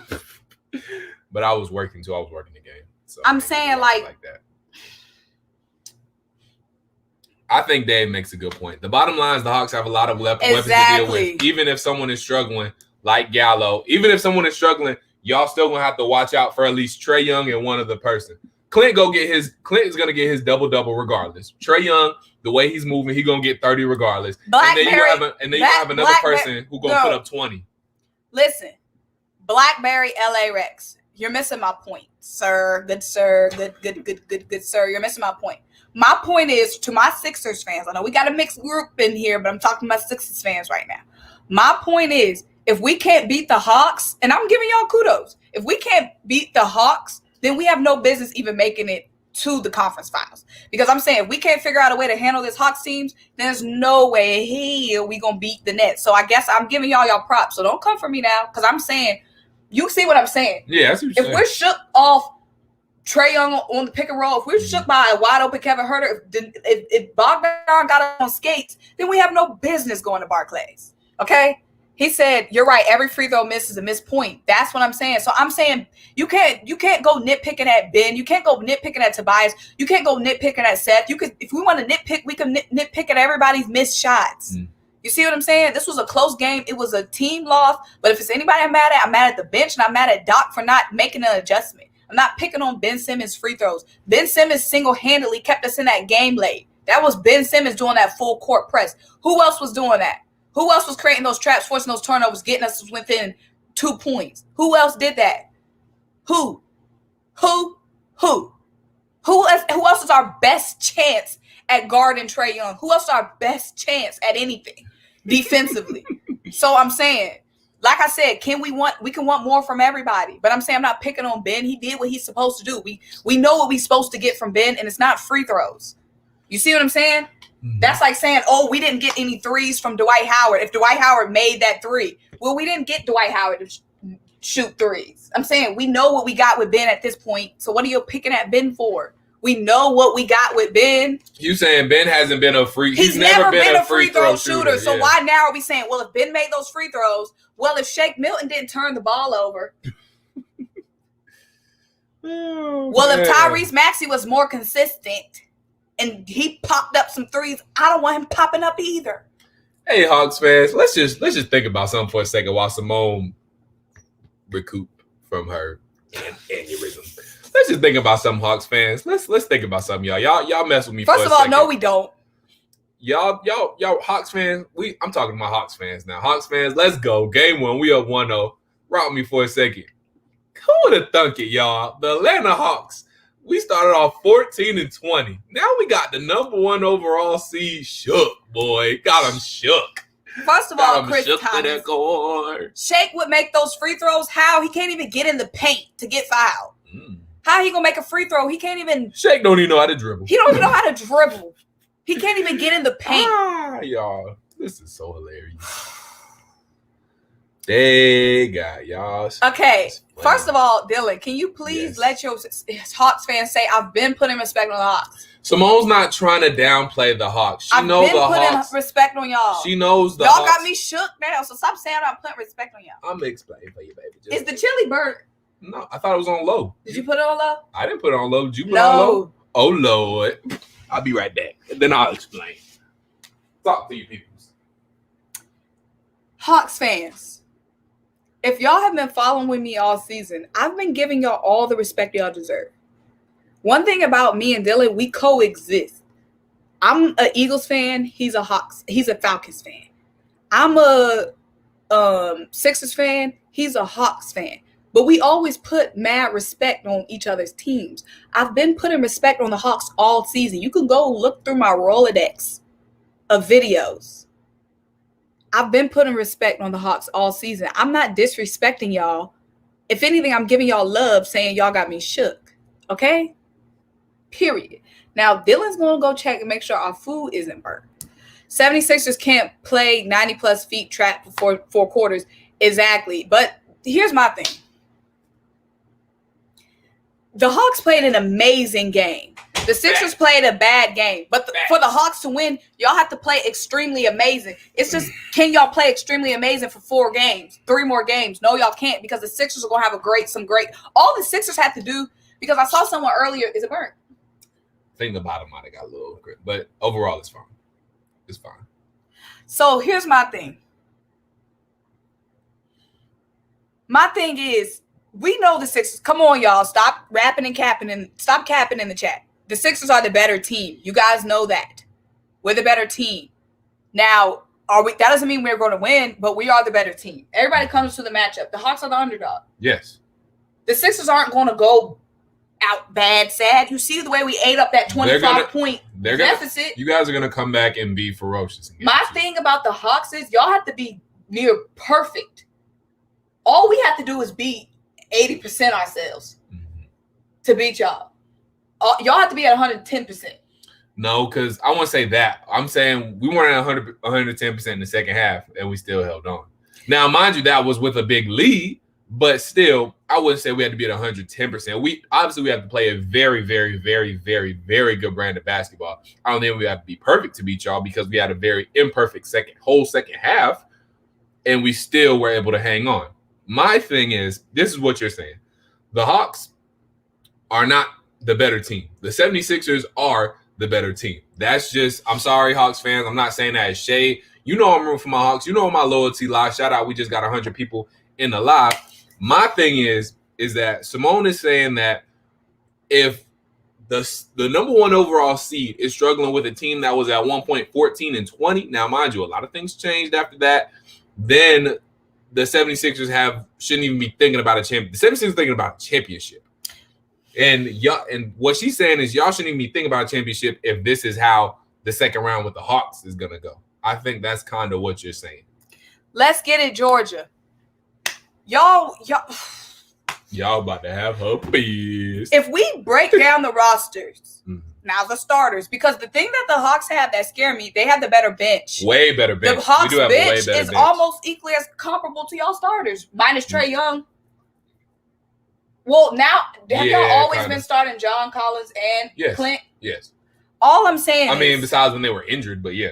But I was working too. I was working the game. So I'm saying like that. I think Dave makes a good point. The bottom line is the Hawks have a lot of weapons to deal with. Even if someone is struggling, like Gallo, even if someone is struggling, y'all still gonna have to watch out for at least Trae Young and one other person. Clint is gonna get his double-double regardless. Trae Young, the way he's moving, he's gonna get 30 regardless. And then you have another person who's gonna put up 20. Listen, Blackberry LA Rex. You're missing my point, sir. Good sir. Good sir. You're missing my point. My point is to my Sixers fans. I know we got a mixed group in here, but I'm talking about Sixers fans right now. My point is, if we can't beat the Hawks, and I'm giving y'all kudos, if we can't beat the Hawks, then we have no business even making it to the conference finals. Because I'm saying if we can't figure out a way to handle this Hawks teams, then there's no way here we gonna beat the Nets. So I guess I'm giving y'all props. So don't come for me now, because I'm saying, you see what I'm saying? Yeah, that's what you're saying. If we're shook off Trae Young on the pick and roll, if we're shook by a wide open Kevin Huerter, if Bogdan got on skates, then we have no business going to Barclays. Okay? He said, you're right, every free throw miss is a missed point. That's what I'm saying. So I'm saying you can't go nitpicking at Ben. You can't go nitpicking at Tobias. You can't go nitpicking at Seth. If we want to nitpick, we can nitpick at everybody's missed shots. You see what I'm saying? This was a close game. It was a team loss. But if it's anybody I'm mad at the bench, and I'm mad at Doc for not making an adjustment. I'm not picking on Ben Simmons' free throws. Ben Simmons single-handedly kept us in that game late. That was Ben Simmons doing that full court press. Who else was doing that? Who else was creating those traps, forcing those turnovers, getting us within 2 points? Who else did that? Who else is our best chance at guarding Trae Young? Who else is our best chance at anything defensively? So I'm saying, like I said, we can want more from everybody. But I'm saying I'm not picking on Ben. He did what he's supposed to do. We know what we're supposed to get from Ben, and it's not free throws. You see what I'm saying? That's like saying, oh, we didn't get any threes from Dwight Howard. If Dwight Howard made that 3, well, we didn't get Dwight Howard to shoot threes. I'm saying we know what we got with Ben at this point. So what are you picking at Ben for? We know what we got with Ben. You saying Ben hasn't been a free? He's never been a free throw shooter. So why now are we saying, well, if Ben made those free throws, well, if Shake Milton didn't turn the ball over, if Tyrese Maxey was more consistent and he popped up some threes, I don't want him popping up either. Hey, Hawks fans, let's just think about something for a second while Simone recoup from her aneurysm. Let's just think about something, Hawks fans. Let's think about something, y'all. Y'all mess with me. First of all, no, we don't. Y'all, Hawks fans. I'm talking about Hawks fans now. Hawks fans, let's go. Game 1, we up 1-0. Rock me for a second. Who would have thunk it, y'all? The Atlanta Hawks. We started off 14-20. Now we got the number 1 overall seed shook, boy. Got them shook. First of all, Chris Thomas. Shake would make those free throws. How? He can't even get in the paint to get fouled. How he gonna make a free throw? He can't even. Shake don't even know how to dribble. He don't even know how to dribble. He can't even get in the paint. Y'all, this is so hilarious. They got y'all. Okay, first of all, Dylan, can you please let your Hawks fans say I've been putting respect on the Hawks? Simone's not trying to downplay the Hawks. She knows the Hawks. I've been putting respect on y'all. She knows the y'all Hawks. Got me shook now, so stop saying I'm putting respect on y'all. I'm gonna explain for you, baby. Is the chili burnt? No, I thought it was on low. Did you put it on low? I didn't put it on low. Did you put it on low? Oh, Lord. I'll be right back. And then I'll explain. Talk to you people. Hawks fans, if y'all have been following with me all season, I've been giving y'all all the respect y'all deserve. One thing about me and Dylan, we coexist. I'm a Eagles fan. He's a Falcons fan. I'm a Sixers fan. He's a Hawks fan. But we always put mad respect on each other's teams. I've been putting respect on the Hawks all season. You can go look through my Rolodex of videos. I've been putting respect on the Hawks all season. I'm not disrespecting y'all. If anything, I'm giving y'all love, saying y'all got me shook. Okay? Period. Now, Dylan's going to go check and make sure our food isn't burnt. 76ers can't play 90-plus feet trap for four quarters. Exactly. But here's my thing. The Hawks played an amazing game. The Sixers played a bad game. But for the Hawks to win, y'all have to play extremely amazing. It's just, can y'all play extremely amazing for 4 games? 3 more games? No, y'all can't, because the Sixers are going to have some great. All the Sixers have to do, because I saw someone earlier, is it burnt? I think the bottom might have got a little grip, but overall it's fine. It's fine. So here's my thing. My thing is, we know the Sixers. Come on, y'all. Stop rapping and capping and stop capping in the chat. The Sixers are the better team. You guys know that. We're the better team. Now, that doesn't mean we're going to win, but we are the better team. Everybody comes to the matchup. The Hawks are the underdog. Yes. The Sixers aren't going to go out bad, sad. You see the way we ate up that 25-point deficit. You guys are going to come back and be ferocious. My thing about the Hawks is y'all have to be near perfect. All we have to do is beat 80% ourselves to beat y'all. Y'all have to be at 110%. No, because I want to say that. I'm saying we weren't at 110% in the second half, and we still held on. Now, mind you, that was with a big lead, but still, I wouldn't say we had to be at 110%. We have to play a very, very, very, very, very good brand of basketball. I don't think we have to be perfect to beat y'all, because we had a very imperfect whole second half, and we still were able to hang on. My thing is, this is what you're saying. The Hawks are not the better team. The 76ers are the better team. That's just, I'm sorry, Hawks fans. I'm not saying that as shade. You know I'm rooting for my Hawks. You know my loyalty lies. Shout out, we just got 100 people in the live. My thing is that Simone is saying that if the number 1 overall seed is struggling with a team that was at one point 14-20, now mind you, a lot of things changed after that, then the 76ers shouldn't even be thinking about a champion. The 76ers are thinking about a championship. And what she's saying is y'all shouldn't even be thinking about a championship if this is how the second round with the Hawks is going to go. I think that's kind of what you're saying. Let's get it, Georgia. Y'all about to have herpes. If we break down the rosters, now the starters, because the thing that the Hawks have that scare me, they have the better bench. Way better bench. The Hawks bench is almost equally as comparable to y'all starters, minus Trae Young. Well, now, have y'all always been starting John Collins and Clint? Yes. All I'm saying is, besides when they were injured, but yeah.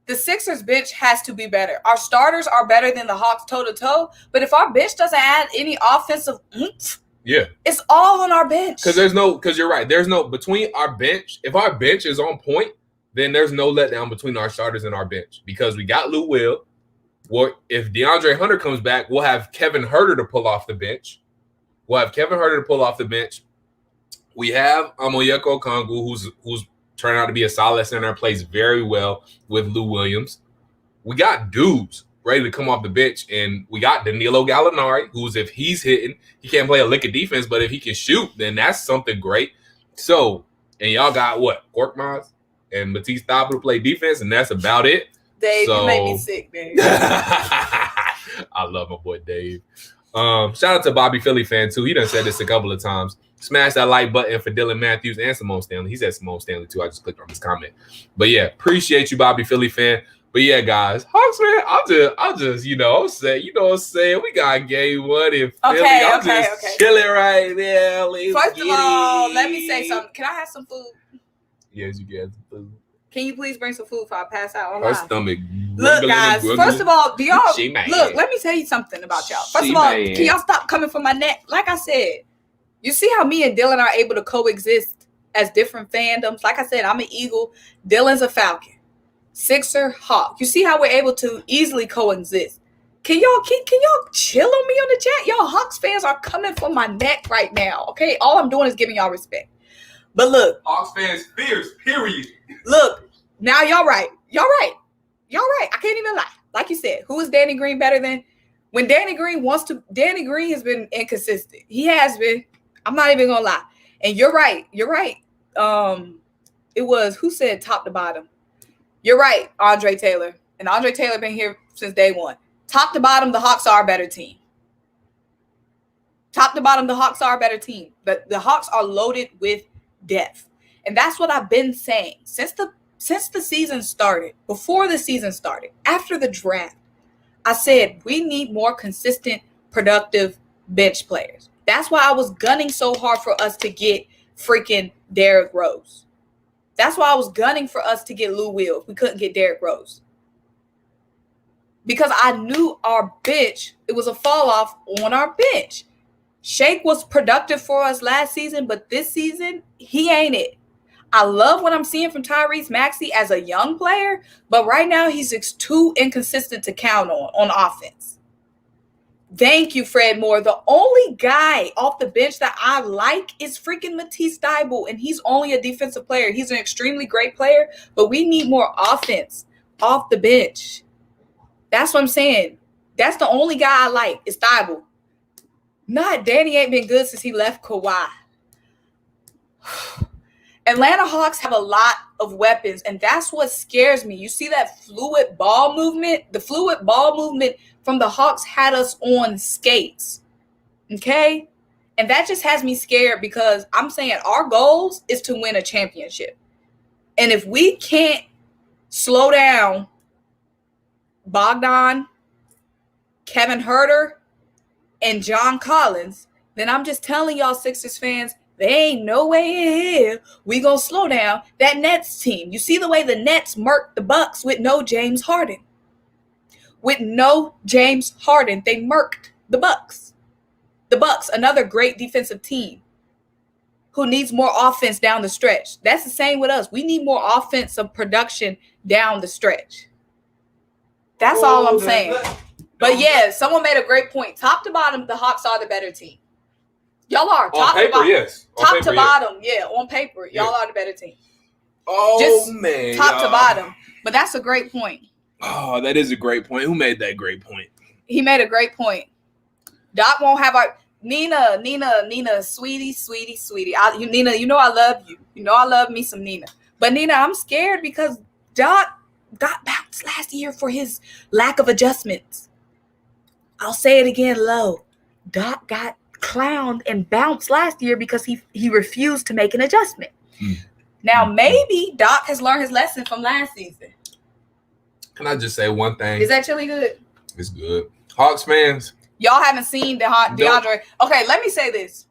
The Sixers bench has to be better. Our starters are better than the Hawks toe-to-toe, but if our bench doesn't add any offensive oomph, it's all on our bench. Because you're right. There's no, between our bench, if our bench is on point, then there's no letdown between our starters and our bench, because we got Lou Will. Well, if DeAndre Hunter comes back, we'll have Kevin Huerter to pull off the bench. We have Amoyeko Okongwu, who's turned out to be a solid center, plays very well with Lou Williams. We got dudes ready to come off the bench, and we got Danilo Gallinari, who's, if he's hitting, he can't play a lick of defense, but if he can shoot, then that's something great. So, and y'all got what? Korkmaz and Matisse Thybulle to play defense, and that's about it. Dave, you make me sick, Dave. I love my boy Dave. Shout out to Bobby Philly fan too. He done said this a couple of times. Smash that like button for Dylan Matthews and Simone Stanley. He said Simone Stanley too. I just clicked on his comment. But yeah, appreciate you, Bobby Philly fan. But yeah, guys, Hawks man, I'll just say, you know what I'm saying? We got game 1 in Philly. I'm just chilling right there. First of all, let me say something. Can I have some food? Yes, you can have some food. Can you please bring some food before I pass out online? Her stomach. Look, guys. First of all, do y'all look? Let me tell you something about y'all. First of all, can y'all stop coming for my neck? Like I said, you see how me and Dylan are able to coexist as different fandoms. Like I said, I'm an Eagle. Dylan's a Falcon. Sixer, Hawk. You see how we're able to easily coexist. Can y'all chill on me on the chat? Y'all Hawks fans are coming for my neck right now. Okay, all I'm doing is giving y'all respect. But look. Hawks fans fierce, period. Look, now y'all right. I can't even lie. Like you said, who is Danny Green better than? When Danny Green Danny Green has been inconsistent. He has been. I'm not even gonna lie. And you're right. It was, who said top to bottom? You're right, Andre Taylor. And Andre Taylor been here since day one. Top to bottom, the Hawks are a better team. Top to bottom, the Hawks are a better team. But the Hawks are loaded with depth. And that's what I've been saying since the season started, before the season started, after the draft. I said we need more consistent, productive bench players. That's why I was gunning so hard for us to get freaking Derrick Rose. That's why I was gunning for us to get Lou Will. We couldn't get Derrick Rose. Because I knew our bench, it was a fall off on our bench. Shake was productive for us last season, but this season, he ain't it. I love what I'm seeing from Tyrese Maxey as a young player, but right now he's too inconsistent to count on offense. Thank you, Fred Moore. The only guy off the bench that I like is freaking Matisse Thybulle, and he's only a defensive player. He's an extremely great player, but we need more offense off the bench. That's what I'm saying. That's the only guy I like is Thybulle. Danny ain't been good since he left Kawhi. Atlanta Hawks have a lot of weapons, and that's what scares me. You see that fluid ball movement? The fluid ball movement from the Hawks had us on skates, okay? And that just has me scared because I'm saying our goals is to win a championship. And if we can't slow down Bogdan, Kevin Huerter, and John Collins, then I'm just telling y'all Sixers fans, there ain't no way in hell we gonna slow down that Nets team. You see the way the Nets murked the Bucks with no James Harden. With no James Harden, they murked the Bucks. The Bucks, another great defensive team who needs more offense down the stretch. That's the same with us. We need more offensive production down the stretch. That's all I'm saying. But yeah, someone made a great point. Top to bottom, the Hawks are the better team. Y'all are. On paper, yes. Top to bottom, yeah. On paper, y'all are the better team. Oh, just man. Top to bottom. But that's a great point. Oh, that is a great point. Who made that great point? He made a great point. Doc won't have our Nina, sweetie. Nina, you know I love you. You know I love me some Nina. But Nina, I'm scared because Doc got bounced last year for his lack of adjustments. I'll say it again low. Doc got clowned and bounced last year because he refused to make an adjustment. Now, maybe Doc has learned his lesson from last season. Can I just say one thing? Is that chili good? It's good. Hawks fans. Y'all haven't seen DeAndre. Okay, let me say this.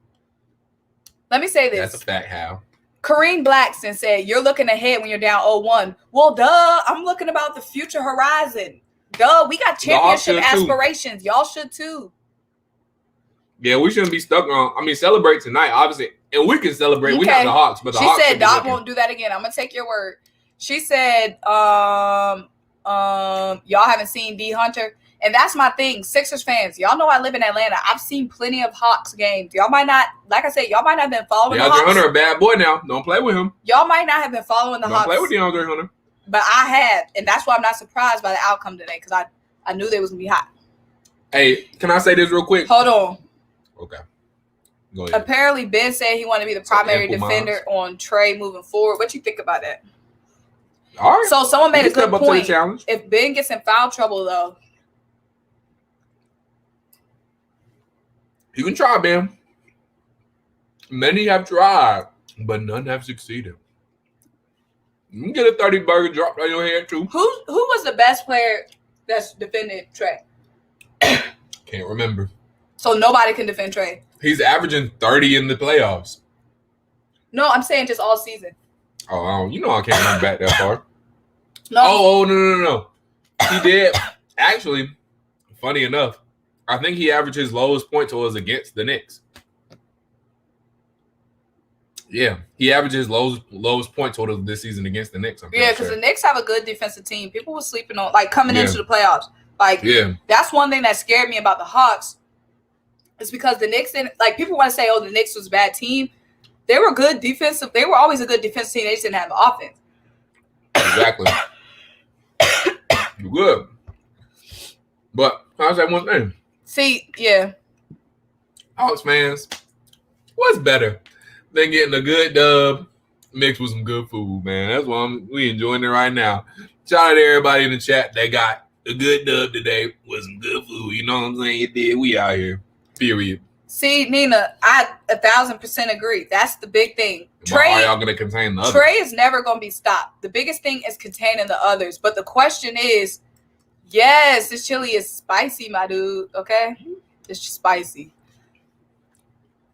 That's a fact, Hal. Kareem Blackson said, you're looking ahead when you're down 0-1. Well, duh, I'm looking about the future horizon. Duh, we got championship aspirations. Y'all should too. Yeah, we shouldn't be stuck on. Celebrate tonight, obviously. And we can celebrate. We're not the Hawks, but the Hawks. She said Doc won't do that again. I'm gonna take your word. She said, y'all haven't seen D Hunter. And that's my thing. Sixers fans, y'all know I live in Atlanta. I've seen plenty of Hawks games. Y'all might not, like I said, y'all might not have been following the Hawks. DeAndre Hunter a bad boy now. Don't play with him. Y'all might not have been following the Hawks. Don't play with DeAndre Hunter. But I have. And that's why I'm not surprised by the outcome today because I knew they was going to be hot. Hey, can I say this real quick? Hold on. Okay. Go ahead. Apparently, Ben said he wanted to be the primary defender on Trae moving forward. What you think about that? All right. So someone made a good point. Challenge. If Ben gets in foul trouble, though, you can try, Ben. Many have tried, but none have succeeded. You can get a 30-burger drop on your head, too. Who was the best player that's defended Trae? Can't remember. So nobody can defend Trae. He's averaging 30 in the playoffs. No, I'm saying just all season. Oh, you know I can't remember back that far. No. No. He did. Actually, funny enough, I think he averaged his lowest point totals against the Knicks. Yeah, he averaged his lowest point total this season against the Knicks. Yeah, because the Knicks have a good defensive team. People were sleeping on, coming into the playoffs. That's one thing that scared me about the Hawks. It's because the Knicks, people want to say, the Knicks was a bad team. They were good defensive. They were always a good defensive team. They just didn't have offense. Exactly. You're good. But I'll say one thing. See, yeah. Hawks fans, what's better than getting a good dub mixed with some good food, man? That's why we enjoying it right now. Shout out to everybody in the chat that got a good dub today with some good food. You know what I'm saying? It did. We out here. Period. See, Nina, I 1,000% agree. That's the big thing. Trae, are y'all going to contain the others? Trae is never going to be stopped. The biggest thing is containing the others. But the question is, yes, this chili is spicy, my dude. Okay? It's just spicy.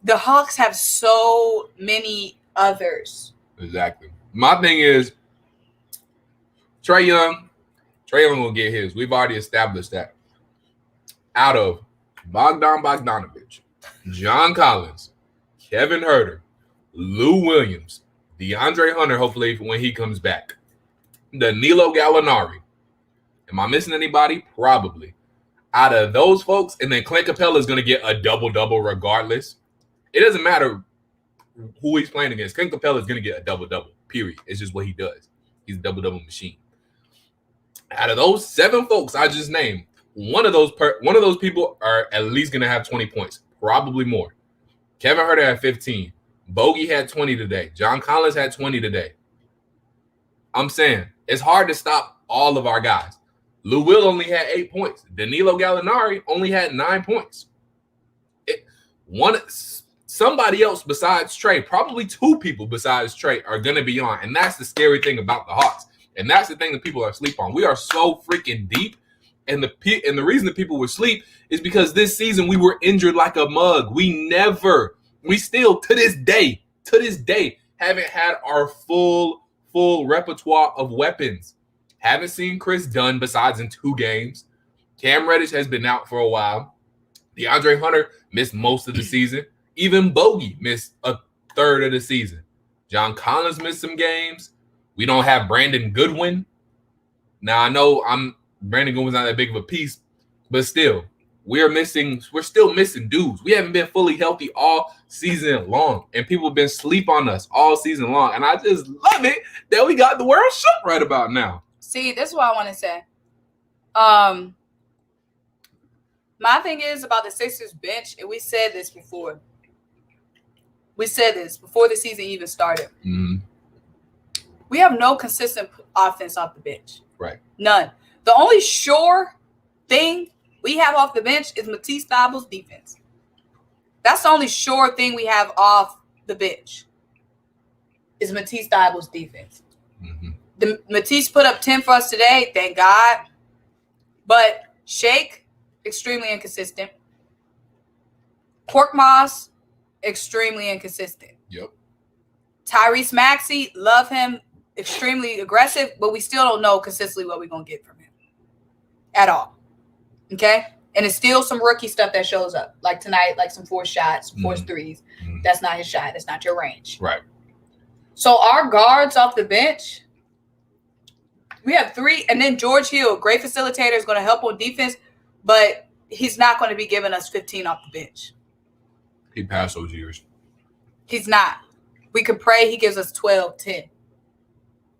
The Hawks have so many others. Exactly. My thing is, Trae Young will get his. We've already established that. Out of Bogdanovich, John Collins, Kevin Huerter, Lou Williams, DeAndre Hunter, hopefully when he comes back, Danilo Gallinari. Am I missing anybody? Probably. Out of those folks, and then Clint Capela is going to get a double-double regardless. It doesn't matter who he's playing against. Clint Capela is going to get a double-double, period. It's just what he does. He's a double-double machine. Out of those 7 folks I just named, one of those people are at least going to have 20 points, probably more. Kevin Huerter had 15. Bogey had 20 today. John Collins had 20 today. I'm saying it's hard to stop all of our guys. Lou Will only had 8 points. Danilo Gallinari only had 9 points. Somebody else besides Trae, probably 2 people besides Trae are going to be on. And that's the scary thing about the Hawks. And that's the thing that people are asleep on. We are so freaking deep. And the reason that people would sleep is because this season we were injured like a mug. We still, to this day, haven't had our full repertoire of weapons. Haven't seen Chris Dunn besides in 2 games. Cam Reddish has been out for a while. DeAndre Hunter missed most of the season. Even Bogey missed a third of the season. John Collins missed some games. We don't have Brandon Goodwin. Now, I know Brandon Goodwin's not that big of a piece, but still, we're still missing dudes. We haven't been fully healthy all season long, and people have been asleep on us all season long. And I just love it that we got the world shut right about now. See, this is what I want to say. My thing is about the Sixers bench, and we said this before. We said this before the season even started. Mm-hmm. We have no consistent offense off the bench. Right. None. The only sure thing we have off the bench is Matisse Thybulle's defense. That's the only sure thing we have off the bench is Matisse Thybulle's defense. Mm-hmm. Matisse put up 10 for us today, thank God. But Shake, extremely inconsistent. Korkmaz, extremely inconsistent. Yep. Tyrese Maxey, love him, extremely aggressive, but we still don't know consistently what we're going to get from him at all. Okay? And it's still some rookie stuff that shows up. Like tonight, like some forced shots, forced threes. Mm-hmm. That's not his shot. That's not your range. Right. So our guards off the bench, we have 3. And then George Hill, great facilitator, is going to help on defense, but he's not going to be giving us 15 off the bench. He passed those years. He's not. We could pray he gives us 12, 10.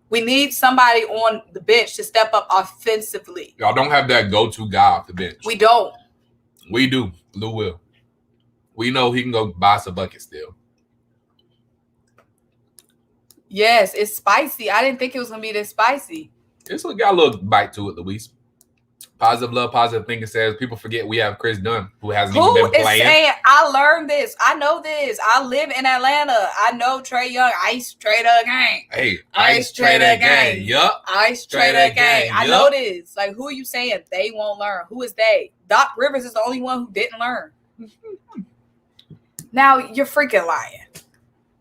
We need somebody on the bench to step up offensively. Y'all don't have that go-to guy off the bench. We don't. We do. Lou will. We know he can go buy us a bucket still. Yes, it's spicy. I didn't think it was going to be this spicy. It's got a little bite to it, Luis. Positive love, positive thinking says people forget we have Chris Dunn, who hasn't even been playing. Who is saying, I learned this. I know this. I live in Atlanta. I know Trae Young. Ice Trader Gang. Hey, Ice Trader Gang. Yup. Ice Trader Gang. I know this. Like, who are you saying they won't learn? Who is they? Doc Rivers is the only one who didn't learn. Now, you're freaking lying.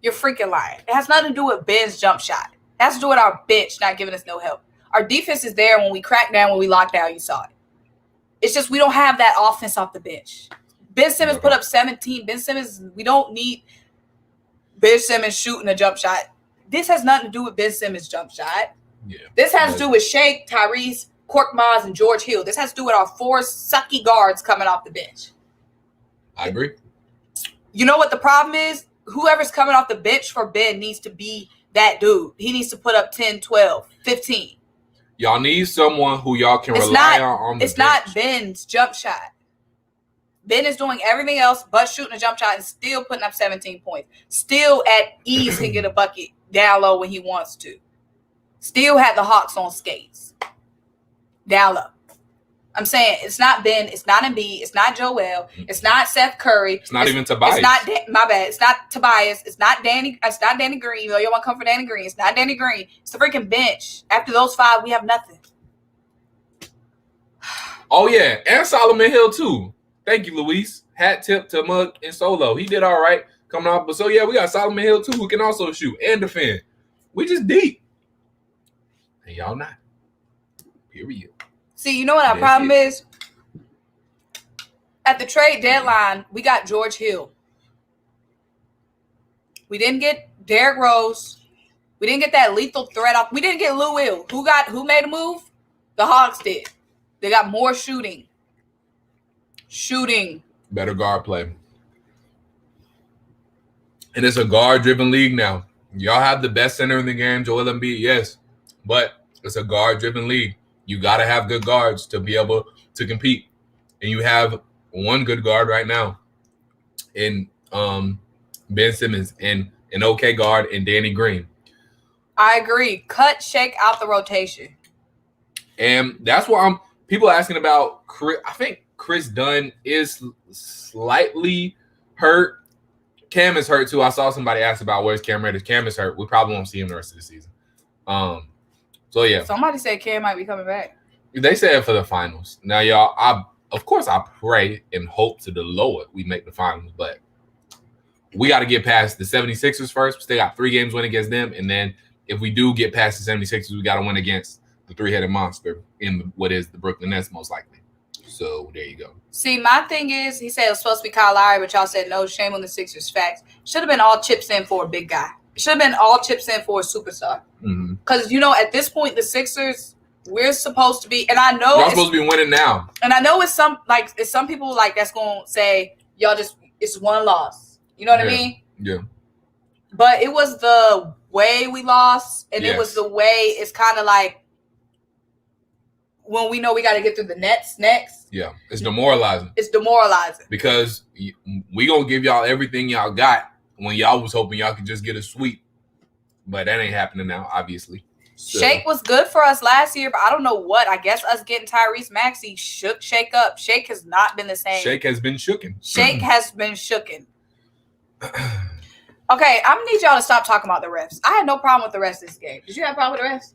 You're freaking lying. It has nothing to do with Ben's jump shot. It has to do with our bench not giving us no help. Our defense is there when we crack down, when we lock down. You saw it. It's just we don't have that offense off the bench. Ben Simmons put up 17. Ben Simmons, we don't need Ben Simmons shooting a jump shot. This has nothing to do with Ben Simmons' jump shot. Yeah. This has to do with Shake, Tyrese, Korkmaz, and George Hill. This has to do with our 4 sucky guards coming off the bench. I agree. You know what the problem is? whoever's coming off the bench for Ben needs to be that dude. He needs to put up 10, 12, 15. Y'all need someone who y'all can rely on the bench. It's not Ben's jump shot. Ben is doing everything else but shooting a jump shot and still putting up 17 points. Still at ease can get a bucket down low when he wants to. Still had the Hawks on skates. Down low. I'm saying it's not Ben, it's not Embiid, it's not Joel, it's not Seth Curry. It's not even Tobias. It's not my bad. It's not Tobias. It's not Danny Green. You know, you want to come for Danny Green. It's not Danny Green. It's the freaking bench. After those 5, we have nothing. Oh yeah, and Solomon Hill too. Thank you, Luis. Hat tip to Mug and Solo. He did all right coming off. But so yeah, we got Solomon Hill too, who can also shoot and defend. We just deep. And y'all not. Period. See, you know what our problem is? At the trade deadline, we got George Hill. We didn't get Derrick Rose. We didn't get that lethal threat off. We didn't get Lou Will. Who made a move? The Hawks did. They got more shooting. Better guard play. And it's a guard-driven league now. Y'all have the best center in the game, Joel Embiid, yes. But it's a guard-driven league. You got to have good guards to be able to compete. And you have one good guard right now in Ben Simmons and an okay guard in Danny Green. I agree. Cut Shake out the rotation. And that's why people asking about Chris. I think Chris Dunn is slightly hurt. Cam is hurt too. I saw somebody ask about where's Cam Reddish. Cam is hurt. We probably won't see him the rest of the season. So yeah. Somebody said Cam might be coming back. They said for the finals. Now, y'all, I pray and hope to the Lord we make the finals, but we got to get past the 76ers first. They got 3 games win against them, and then if we do get past the 76ers, we got to win against the 3-headed monster in what is the Brooklyn Nets most likely. So there you go. See, my thing is, he said it was supposed to be Kyle Lowry, but y'all said no. Shame on the Sixers. Facts. Should have been all chips in for a big guy. Should have been all chips in for a superstar. Because, at this point, the Sixers, we're supposed to be, and I know y'all supposed to be winning now. And I know it's some people that's going to say, y'all it's one loss. You know what I mean? Yeah. But it was the way we lost, and it was the way it's kind of like when we know we got to get through the Nets next. Yeah, it's demoralizing. Because we going to give y'all everything y'all got when y'all was hoping y'all could just get a sweep. But that ain't happening now, obviously. So. Shake was good for us last year, but I don't know what. I guess us getting Tyrese Maxey shook Shake up. Shake has not been the same. Shake has been shooken. Okay, I'm going to need y'all to stop talking about the refs. I had no problem with the refs this game. Did you have a problem with the refs?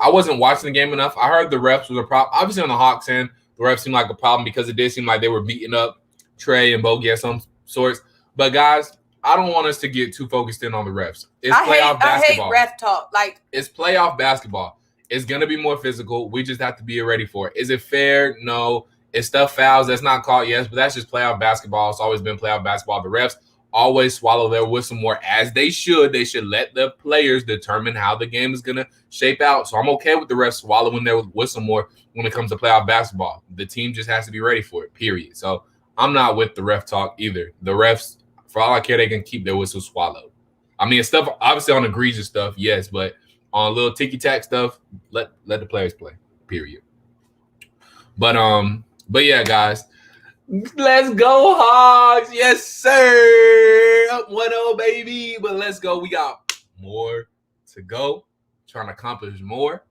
I wasn't watching the game enough. I heard the refs was a problem. Obviously on the Hawks end, the refs seemed like a problem because it did seem like they were beating up Trae and Bogey at some sorts. But guys, I don't want us to get too focused in on the refs. It's playoff basketball. I hate ref talk. It's playoff basketball. It's going to be more physical. We just have to be ready for it. Is it fair? No. Is stuff fouls that's not called? Yes, but that's just playoff basketball. It's always been playoff basketball. The refs always swallow their whistle more, as they should. They should let the players determine how the game is going to shape out. So I'm okay with the refs swallowing their whistle more when it comes to playoff basketball. The team just has to be ready for it, period. So I'm not with the ref talk either. The refs, for all I care, they can keep their whistle swallowed. I mean, stuff obviously on egregious stuff, yes, but on little ticky-tack stuff, let the players play, period. But yeah, guys, let's go Hawks. Yes, sir. Up 1-0, baby. But let's go. We got more to go. Trying to accomplish more.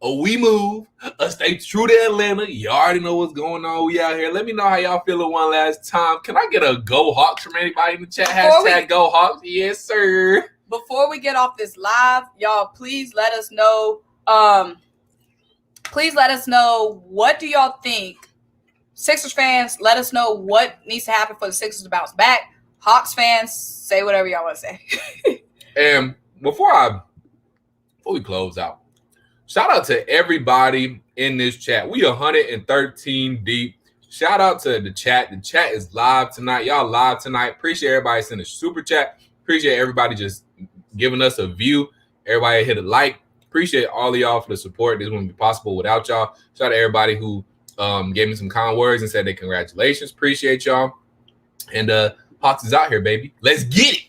We move. Stay true to Atlanta. You already know what's going on. We out here. Let me know how y'all feeling one last time. Can I get a Go Hawks from anybody in the chat? Hashtag Go Hawks. Yes, sir. Before we get off this live, y'all, please let us know. What do y'all think? Sixers fans, let us know what needs to happen for the Sixers to bounce back. Hawks fans, say whatever y'all want to say. And before we close out, shout out to everybody in this chat. We 113 deep. Shout out to the chat. The chat is live tonight. Y'all live tonight. Appreciate everybody sending a super chat. Appreciate everybody just giving us a view. Everybody hit a like. Appreciate all of y'all for the support. This wouldn't be possible without y'all. Shout out to everybody who gave me some kind words and said their congratulations. Appreciate y'all. And Hawks is out here, baby. Let's get it.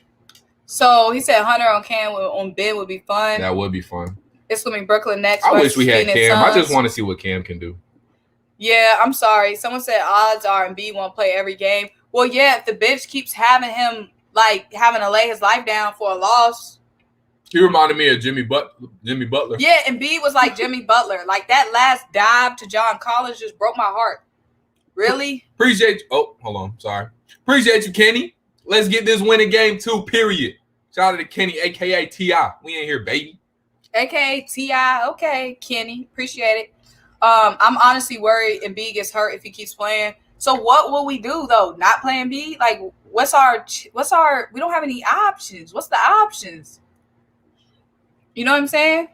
So he said Hunter on Ben would be fun. That would be fun. It's going to be Brooklyn next. I wish we had Phoenix Cam. Suns. I just want to see what Cam can do. Yeah, I'm sorry. Someone said odds are Embiid won't play every game. Well, yeah, if the bench keeps having him, like, having to lay his life down for a loss. He reminded me of Jimmy Butler. Yeah, Embiid was like Jimmy Butler. Like, that last dive to John Collins just broke my heart. Really? Appreciate you. Oh, hold on. Sorry. Appreciate you, Kenny. Let's get this win in game 2, period. Shout out to Kenny, a.k.a. T.I. We ain't here, baby. A.k.a. T.I. Okay, Kenny. Appreciate it. I'm honestly worried Embiid gets hurt if he keeps playing. So what will we do, though? Not play Embiid? Like, what's our – we don't have any options. What's the options? You know what I'm saying?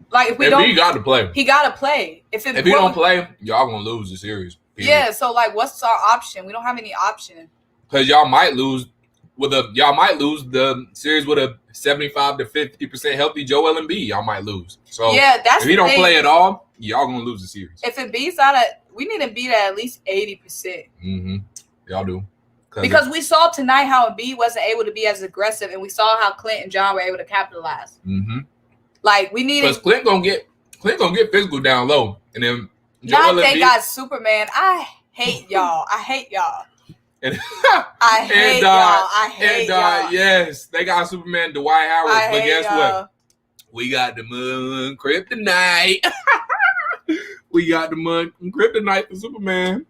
Like, if we don't – Embiid got to play. He got to play. If he don't play, y'all going to lose the series. Period. Yeah, so, like, what's our option? We don't have any option. Because y'all might lose the series with a 75 to 50% healthy Joel Embiid. Y'all might lose. So yeah, that's if he don't play at all, y'all gonna lose the series. If Embiid's we need to beat at least 80%. Mm-hmm. Y'all do. Because we saw tonight how Embiid wasn't able to be as aggressive, and we saw how Clint and John were able to capitalize. Mm-hmm. Like we need. Because Clint gonna get physical down low, and then Joel Embiid got Superman. I hate y'all. And I hate y'all. Yes, they got Superman, Dwight Howard. But guess y'all. what? We got the moon kryptonite. We got the moon kryptonite for Superman.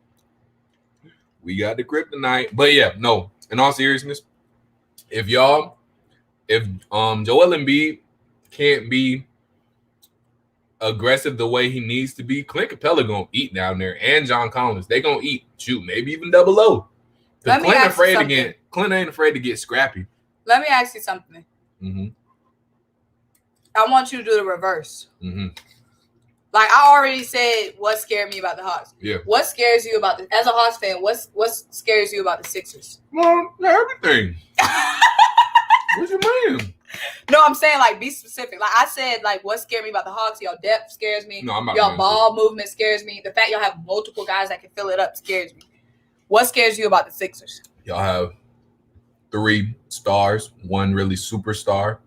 We got the kryptonite. But yeah, no. In all seriousness, if Joel Embiid can't be aggressive the way he needs to be, Clint Capela gonna eat down there, and John Collins. They gonna eat, shoot, maybe even double O. Clint ain't afraid to get scrappy. Let me ask you something. Mm-hmm. I want you to do the reverse. Mm-hmm. Like I already said, what scared me about the Hawks? Yeah. What scares you about as a Hawks fan? What scares you about the Sixers? Well, everything. What you mean? No, I'm saying like be specific. Like I said, like what scared me about the Hawks? Y'all depth scares me. No, I'm not. Y'all ball movement scares me. The fact y'all have multiple guys that can fill it up scares me. What scares you about the Sixers? Y'all have 3 stars, 1 really superstar.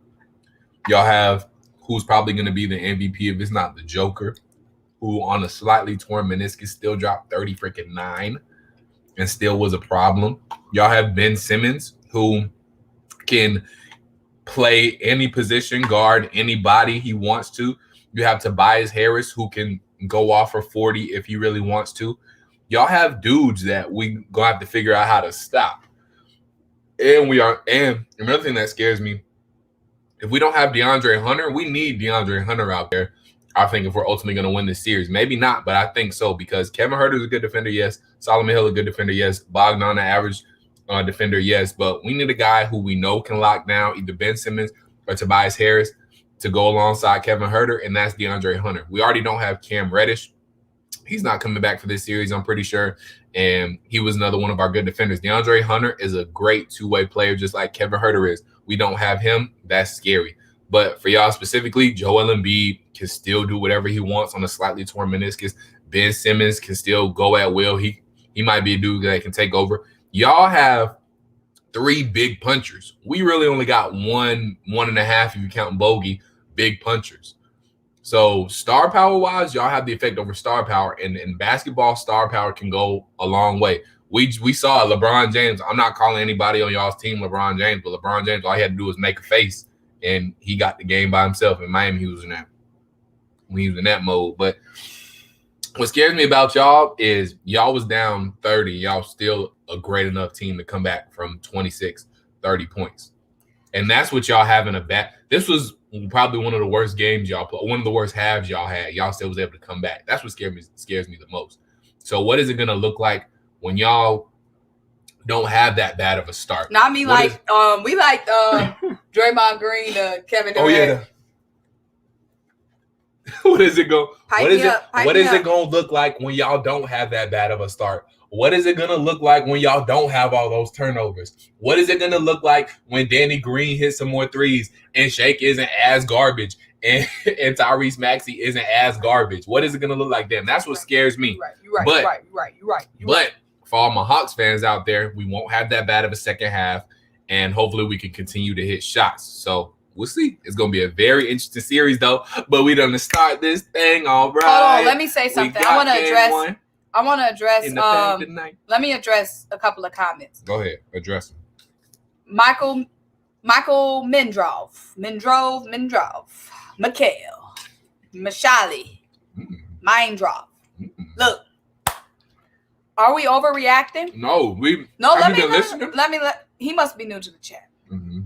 Y'all have who's probably going to be the MVP if it's not the Joker, who on a slightly torn meniscus still dropped 30-9 and still was a problem. Y'all have Ben Simmons, who can play any position, guard anybody he wants to. You have Tobias Harris, who can go off for 40 if he really wants to. Y'all have dudes that we gonna have to figure out how to stop. And another thing that scares me, if we don't have DeAndre Hunter, we need DeAndre Hunter out there. I think if we're ultimately going to win this series, maybe not, but I think so because Kevin Huerter is a good defender, yes. Solomon Hill a good defender, yes. Bogdan an average defender, yes. But we need a guy who we know can lock down either Ben Simmons or Tobias Harris to go alongside Kevin Huerter, and that's DeAndre Hunter. We already don't have Cam Reddish. He's not coming back for this series, I'm pretty sure. And he was another one of our good defenders. DeAndre Hunter is a great two-way player, just like Kevin Huerter is. We don't have him. That's scary. But for y'all specifically, Joel Embiid can still do whatever he wants on a slightly torn meniscus. Ben Simmons can still go at will. He might be a dude that can take over. Y'all have 3 big punchers. We really only got 1.5 if you count Bogey, big punchers. So star power wise, y'all have the effect over star power, and in basketball, star power can go a long way. We saw LeBron James. I'm not calling anybody on y'all's team LeBron James, but LeBron James, all he had to do was make a face, and he got the game by himself. In Miami, he was in that mode. But what scares me about y'all is y'all was down 30. Y'all still a great enough team to come back from 26, 30 points. And that's what y'all have in a back. This was probably one of the worst games y'all played, one of the worst halves y'all had. Y'all still was able to come back. That's what scares me the most. So what is it going to look like when y'all don't have that bad of a start? Not me we like Draymond Green to Kevin Durant. Oh yeah. What is it going to look like when y'all don't have that bad of a start? What is it going to look like when y'all don't have all those turnovers? What is it going to look like when Danny Green hits some more threes and Shake isn't as garbage and Tyrese Maxey isn't as garbage? What is it going to look like then? That's what scares me. You're right. But for all my Hawks fans out there, we won't have that bad of a second half, and hopefully we can continue to hit shots. So we'll see. It's going to be a very interesting series, though. But we done to start this thing. All right. Hold on. Let me say something. I want to address. Let me address a couple of comments. Go ahead. Address them. Michael Mindrov, Mikhail, Mashali, Mindrov. Look, are we overreacting? No, he must be new to the chat. Mm-hmm.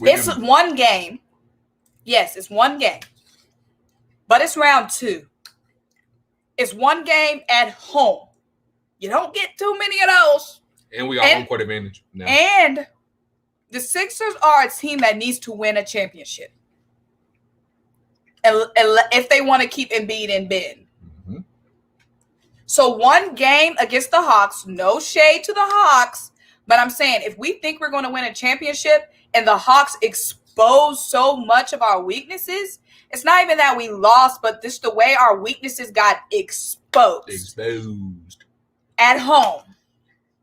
It's one game. Yes, it's one game. But it's round 2. It's one game at home. You don't get too many of those. And we got home court advantage now. And the Sixers are a team that needs to win a championship. And if they want to keep Embiid and Ben. Mm-hmm. So one game against the Hawks, no shade to the Hawks, but I'm saying if we think we're going to win a championship and the Hawks expose so much of our weaknesses, it's not even that we lost, but just the way our weaknesses got exposed. At home,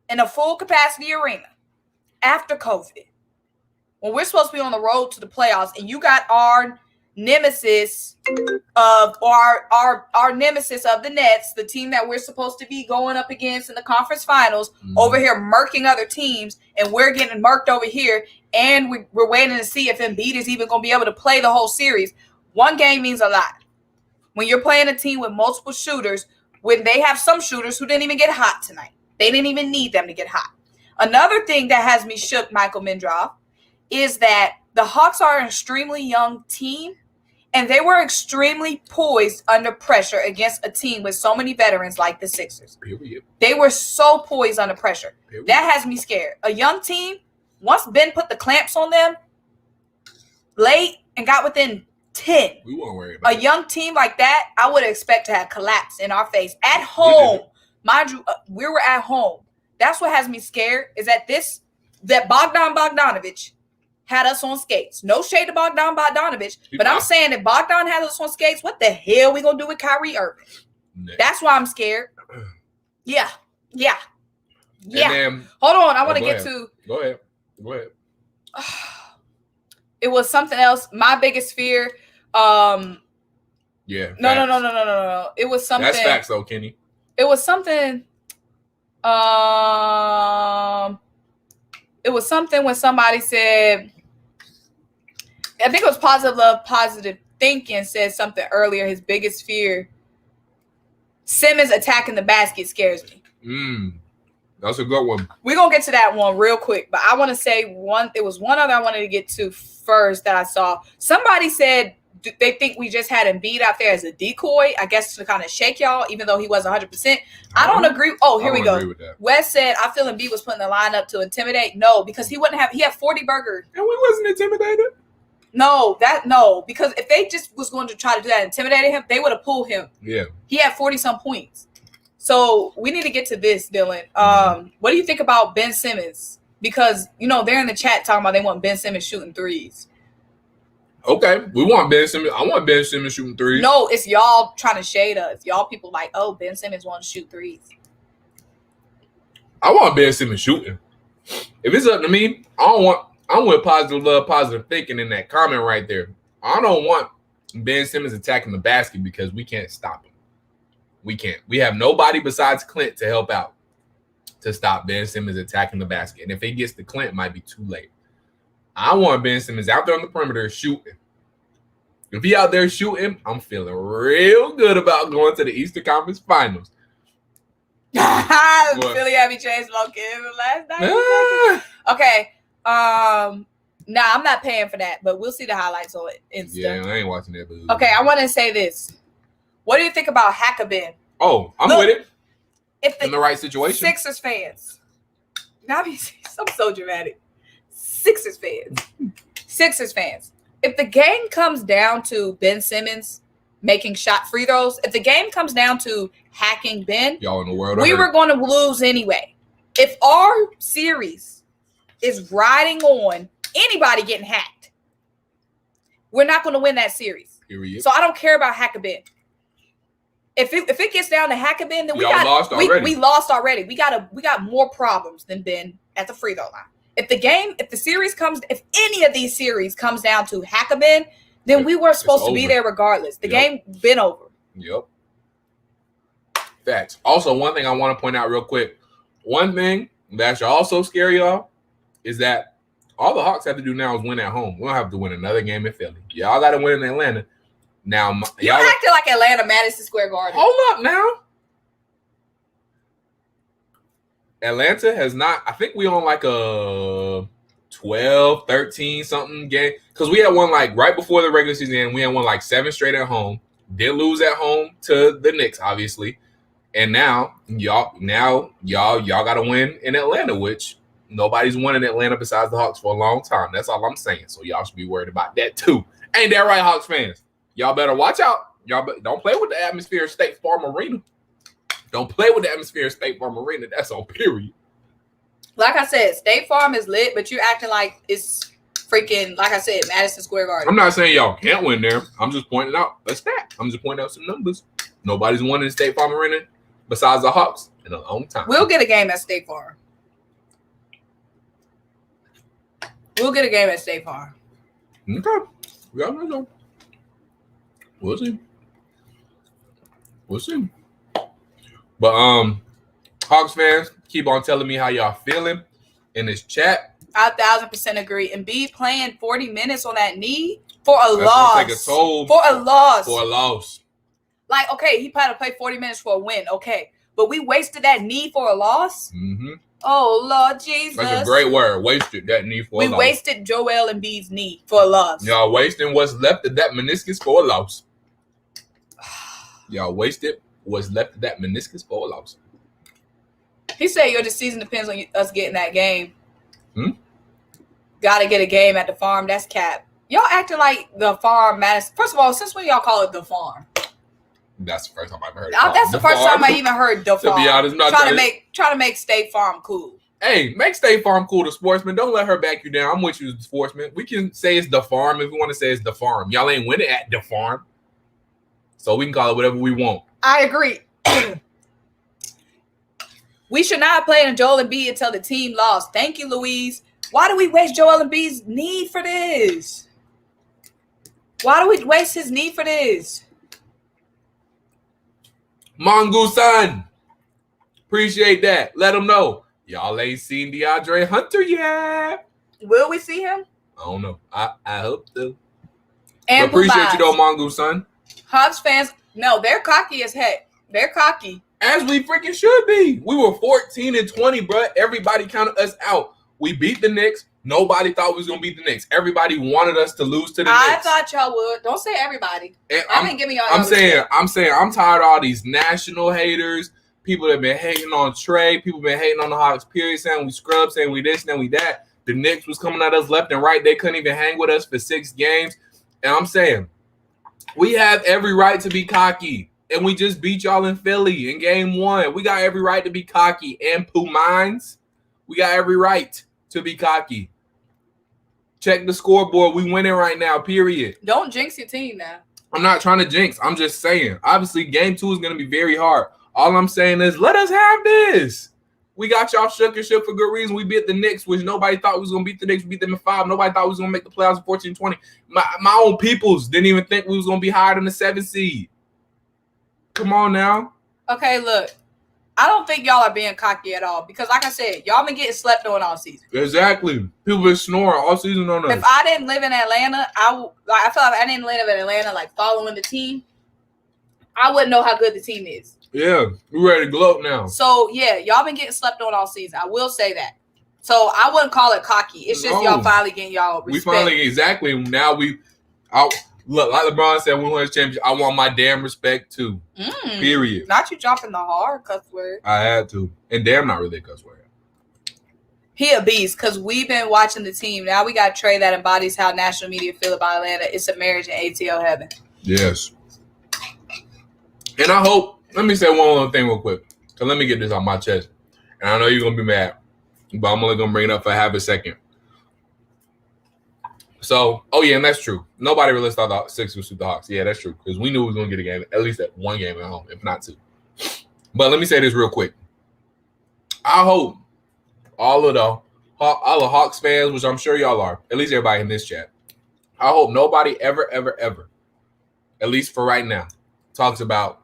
in a full capacity arena, after COVID, when we're supposed to be on the road to the playoffs, and you got our nemesis of our nemesis of the Nets, the team that we're supposed to be going up against in the conference finals, over here murking other teams, and we're getting murked over here, and we're waiting to see if Embiid is even going to be able to play the whole series. One game means a lot. When you're playing a team with multiple shooters, when they have some shooters who didn't even get hot tonight. They didn't even need them to get hot. Another thing that has me shook, Michael Mindrov, is that the Hawks are an extremely young team, and they were extremely poised under pressure against a team with so many veterans like the Sixers. Period. They were so poised under pressure. Period. That has me scared. A young team, once Ben put the clamps on them late and got within 10. We won't worry about a young team like that, I would expect to have collapse in our face at home. Mind you, we were at home. That's what has me scared is that Bogdan Bogdanović had us on skates. No shade to Bogdan Bogdanović, but I'm saying if Bogdan had us on skates, what the hell we gonna do with Kyrie Irving? That's why I'm scared. Yeah. Then, hold on, I want to get to. Go ahead. It was something else. My biggest fear. Yeah. No. It was something. That's facts, though, Kenny. It was something. It was something when somebody said, I think it was Positive Love, Positive Thinking said something earlier. His biggest fear, Simmons attacking the basket scares me. That's a good one. We're going to get to that one real quick, but I want to say there was one other I wanted to get to first that I saw. Somebody said they think we just had Embiid out there as a decoy, I guess to kind of shake y'all, even though he was 100%. I don't agree. Oh, here we go. Wes said, I feel Embiid was putting the line up to intimidate. No, because he had 40 burgers. And we wasn't intimidated. No, because if they just was going to try to do that, intimidated him, they would have pulled him. Yeah. He had 40-some points. So we need to get to this, Dylan. What do you think about Ben Simmons? Because, they're in the chat talking about they want Ben Simmons shooting threes. Okay, we want Ben Simmons. I want Ben Simmons shooting threes. No, it's y'all trying to shade us. Y'all people like, oh, Ben Simmons wants to shoot threes. I want Ben Simmons shooting. If it's up to me, I'm with Positive Love, Positive Thinking in that comment right there. I don't want Ben Simmons attacking the basket because we can't stop him. We can't. We have nobody besides Clint to help out to stop Ben Simmons attacking the basket. And if it gets to Clint, it might be too late. I want Ben Simmons out there on the perimeter shooting. If he out there shooting, I'm feeling real good about going to the Eastern Conference Finals. Philly had me changed last night. Okay. Nah, I'm not paying for that, but we'll see the highlights on Insta. Yeah, I ain't watching that. But okay, I want to say this. What do you think about Hackabin? Oh, I'm with it. In the right situation. Sixers fans. I'm so dramatic. Sixers fans. If the game comes down to Ben Simmons making free throws, if the game comes down to hacking Ben, y'all in the world, we were going to lose anyway. If our series is riding on anybody getting hacked, we're not going to win that series. Period. So I don't care about Hackabin. If it gets down to Hackabin, then we lost already. We lost already. We got more problems than Ben at the free throw line. If any of these series comes down to Hackabin, then we were supposed to be there regardless. The game been over. Yep. Facts. Also, one thing I want to point out real quick. One thing that should also scare y'all is that all the Hawks have to do now is win at home. We don't have to win another game in Philly. Y'all got to win in Atlanta. Now, y'all acting like Atlanta, Madison Square Garden. Hold up now. Atlanta has not, I think we on like a 12, 13 something game. Because we had one like right before the regular season and we had won like 7 straight at home. Did lose at home to the Knicks, obviously. And now y'all got to win in Atlanta, which nobody's won in Atlanta besides the Hawks for a long time. That's all I'm saying. So y'all should be worried about that too. Ain't that right, Hawks fans? Y'all better watch out. Don't play with the atmosphere of State Farm Arena. Don't play with the atmosphere of State Farm Arena. That's on period. Like I said, State Farm is lit, but you're acting like it's freaking, like I said, Madison Square Garden. I'm not saying y'all can't win there. I'm just pointing out a stat. I'm just pointing out some numbers. Nobody's won in State Farm Arena besides the Hawks in a long time. We'll get a game at State Farm. We'll get a game at State Farm. Okay. We'll see. But Hawks fans, keep on telling me how y'all feeling in this chat. I 1,000% agree. Embiid playing 40 minutes on that knee for a loss. Take a toll for a loss. For a loss. Like, okay, he probably played 40 minutes for a win. Okay. But we wasted that knee for a loss? Mm-hmm. Oh, Lord Jesus. That's a great word. Wasted that knee for a loss. We wasted Joel Embiid's knee for a loss. Y'all wasting what's left of that meniscus for a loss. Y'all wasted what's left of that meniscus for a loss. He said your season depends on us getting that game. Got to get a game at the farm. That's cap. Y'all acting like the farm matters. First of all, since when y'all call it the farm? That's the first time I've heard it. That's the first time I even heard the farm. To be honest, trying to make State Farm cool. Hey, make State Farm cool to sportsman. Don't let her back you down. I'm with you, sportsman. We can say it's the farm if we want to say it's the farm. Y'all ain't winning at the farm. So we can call it whatever we want. I agree. We should not play in Joel Embiid until the team lost. Thank you, Louise. Why do we waste Joel Embiid's knee for this? Why do we waste his knee for this? Mongoose-san. Appreciate that. Let him know. Y'all ain't seen DeAndre Hunter yet. Will we see him? I don't know. I hope so. And appreciate you though, Mongoose-san. Hawks fans, no, they're cocky as heck. They're cocky. As we freaking should be. We were 14-20, bro. Everybody counted us out. We beat the Knicks. Nobody thought we was gonna beat the Knicks. Everybody wanted us to lose to the Knicks. I thought y'all would. Don't say everybody. I've been giving y'all. I'm saying I'm tired of all these national haters. People that have been hating on Trae. People been hating on the Hawks. Period. Saying we scrub. Saying we this. Saying we that. The Knicks was coming at us left and right. They couldn't even hang with us for 6 games. And I'm saying we have every right to be cocky. And we just beat y'all in Philly in game 1. We got every right to be cocky. And Pooh Mines, we got every right to be cocky. Check the scoreboard. We winning right now, period. Don't jinx your team now. I'm not trying to jinx. I'm just saying. Obviously, game 2 is going to be very hard. All I'm saying is let us have this. We got y'all shook for good reason. We beat the Knicks, which nobody thought we was going to beat the Knicks. We beat them in 5. Nobody thought we was going to make the playoffs in 14-20. My own peoples didn't even think we was going to be higher than the 7th seed. Come on now. Okay, look. I don't think y'all are being cocky at all because, like I said, y'all been getting slept on all season. Exactly. People been snoring all season on us. If I didn't live in Atlanta, I feel like I didn't live in Atlanta, like following the team, I wouldn't know how good the team is. Yeah, we're ready to gloat now. So, yeah, y'all been getting slept on all season. I will say that. So, I wouldn't call it cocky. It's just y'all finally getting y'all respect. We finally, exactly. Now look, like LeBron said, we won the championship. I want my damn respect too. Period. Not you dropping the hard cuss word. I had to. And damn not really a cuss word. He a beast because we've been watching the team. Now we got Trae that embodies how national media feel about Atlanta. It's a marriage in ATL heaven. Yes. And I hope, let me say one other thing real quick. So let me get this on my chest. And I know you're going to be mad, but I'm only going to bring it up for half a second. So, and that's true. Nobody really thought the Sixers would sweep the Hawks. Yeah, that's true. Because we knew we was going to get a game, at least at one game at home, if not two. But let me say this real quick. I hope all the Hawks fans, which I'm sure y'all are, at least everybody in this chat, I hope nobody ever, at least for right now, talks about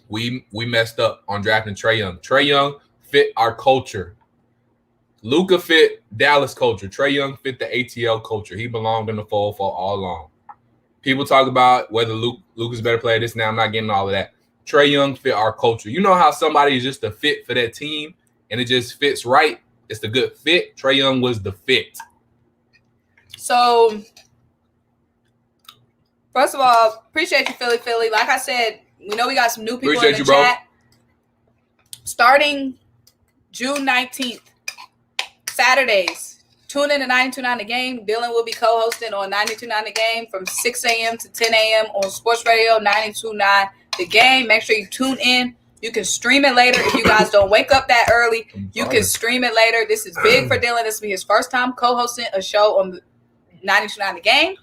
we messed up on drafting Trae Young. Trae Young fit our culture. Luka fit Dallas culture. Trae Young fit the ATL culture. He belonged in the fold for all along. People talk about whether Luka's better player, this now. I'm not getting all of that. Trae Young fit our culture. You know how somebody is just a fit for that team and it just fits right? It's the good fit. Trae Young was the fit. So, first of all, appreciate you, Philly. Like I said, we know we got some new people in the chat. Starting June 19th, Saturdays, tune in to 92.9 The Game. Dylan will be co-hosting on 92.9 The Game from 6 a.m. to 10 a.m. on Sports Radio 92.9 The Game. Make sure you tune in. You can stream it later if you guys don't wake up that early. You can stream it later. This is big for Dylan. This will be his first time co-hosting a show on 92.9 The Game.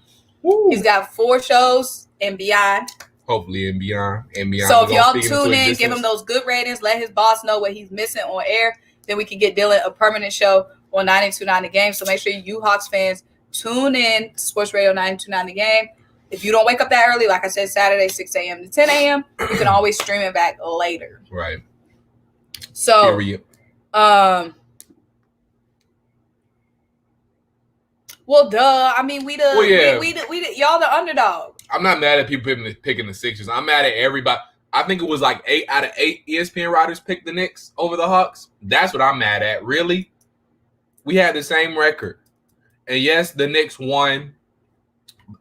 Woo. He's got 4 shows and beyond. Hopefully and beyond. So if y'all tune in, give him those good ratings, let his boss know what he's missing on air, then we can get Dylan a permanent show on 92.9 The Game. So make sure you Hawks fans tune in to Sports Radio 92.9 The Game. If you don't wake up that early, like I said, Saturday, 6 a.m. to 10 a.m., you can always stream it back later. Right. So, well, duh. I mean, y'all the underdog. I'm not mad at people picking the Sixers. I'm mad at everybody. I think it was like 8 out of 8 ESPN writers picked the Knicks over the Hawks. That's what I'm mad at. Really? We had the same record. And yes, the Knicks won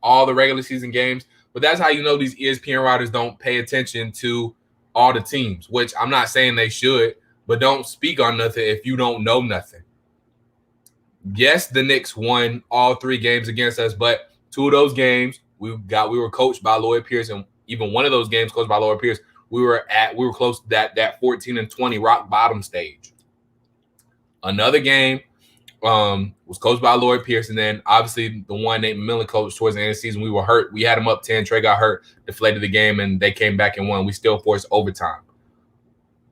all the regular season games, but that's how you know these ESPN writers don't pay attention to all the teams, which I'm not saying they should, but don't speak on nothing if you don't know nothing. Yes, the Knicks won all 3 games against us, but 2 of those games we were coached by Lloyd Pierce, and even one of those games coached by Lloyd Pierce, we were close to that 14-20 rock bottom stage. Another game was coached by Lloyd Pierce, and then obviously the one named McMillan coached towards the end of the season. We were hurt. We had him up 10. Trae got hurt, deflated the game, and they came back and won. We still forced overtime.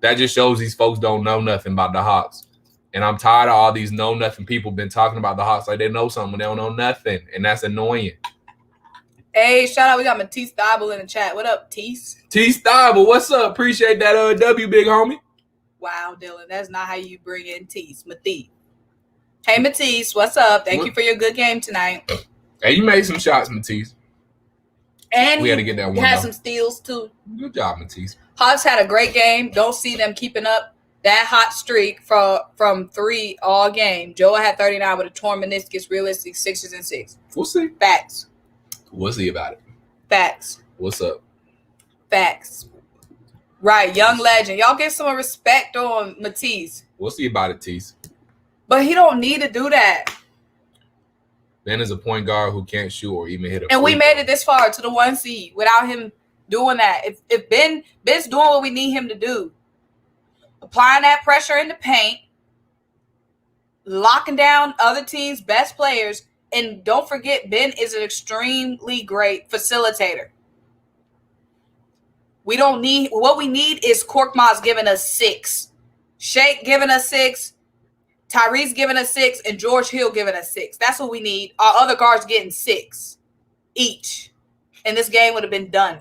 That just shows these folks don't know nothing about the Hawks. And I'm tired of all these know-nothing people been talking about the Hawks like they know something. They don't know nothing, and that's annoying. Hey, shout out. We got Matisse Thibel in the chat. What up, Tease? Tease Thibel, what's up? Appreciate that W, big homie. Wow, Dylan. That's not how you bring in Tease. Matisse. Hey, Matisse, what's up? Thank you for your good game tonight. Hey, you made some shots, Matisse. And we had to get that one. Had some steals, too. Good job, Matisse. Hawks had a great game. Don't see them keeping up that hot streak from 3 all game. Joel had 39 with a torn meniscus. Realistic, Sixers and 6. We'll see. Facts. We'll see about it. Facts. What's up? Facts. Right, young legend. Y'all give some respect on Matisse. We'll see about it, Tease. But he don't need to do that. Ben is a point guard who can't shoot or even hit a And we made it this far to the 1 seed without him doing that. If Ben's doing what we need him to do, applying that pressure in the paint, locking down other teams' best players, and don't forget, Ben is an extremely great facilitator. What we need is Korkmaz giving us 6, Shake giving us 6, Tyrese giving us 6, and George Hill giving us 6. That's what we need. Our other guards getting 6 each. And this game would have been done.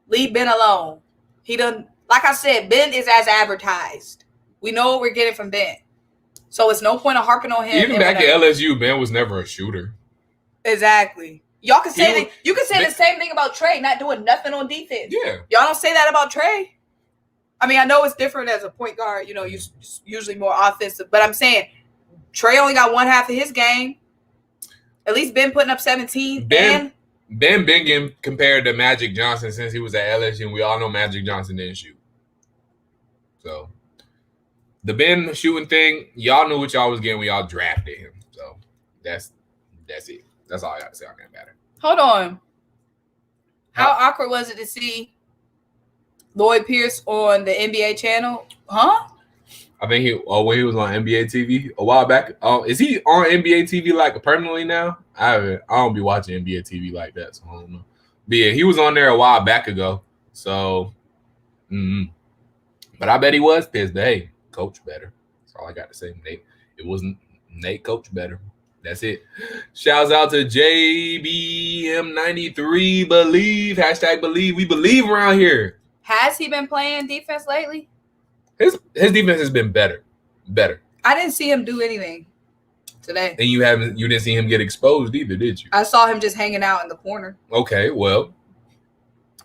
Leave Ben alone. He done, like I said, Ben is as advertised. We know what we're getting from Ben. So it's no point of harping on him. Even back at LSU, Ben was never a shooter. Exactly. Y'all can say you can say the same thing about Trae not doing nothing on defense. Yeah. Y'all don't say that about Trae. I mean, I know it's different as a point guard. You know, you're usually more offensive. But I'm saying Trae only got one half of his game. At least Ben putting up 17. Ben Bingham compared to Magic Johnson since he was at LSU, and we all know Magic Johnson didn't shoot. So the Ben shooting thing, y'all knew what y'all was getting when y'all drafted him. So that's it. That's all I got to say on that matter. Hold on. How awkward was it to see Lloyd Pierce on the NBA channel? Huh? I think when he was on NBA TV a while back. Is he on NBA TV like permanently now? I don't be watching NBA TV like that, so I don't know. But yeah, he was on there a while back ago. So, but I bet he was pissed. Hey, coach better. That's all I got to say, Nate. It wasn't Nate, coach better. That's it. Shouts out to JBM93. Believe. #believe. We believe around here. Has he been playing defense lately? His defense has been better. I didn't see him do anything today. And you didn't see him get exposed either, did you? I saw him just hanging out in the corner. Okay, well.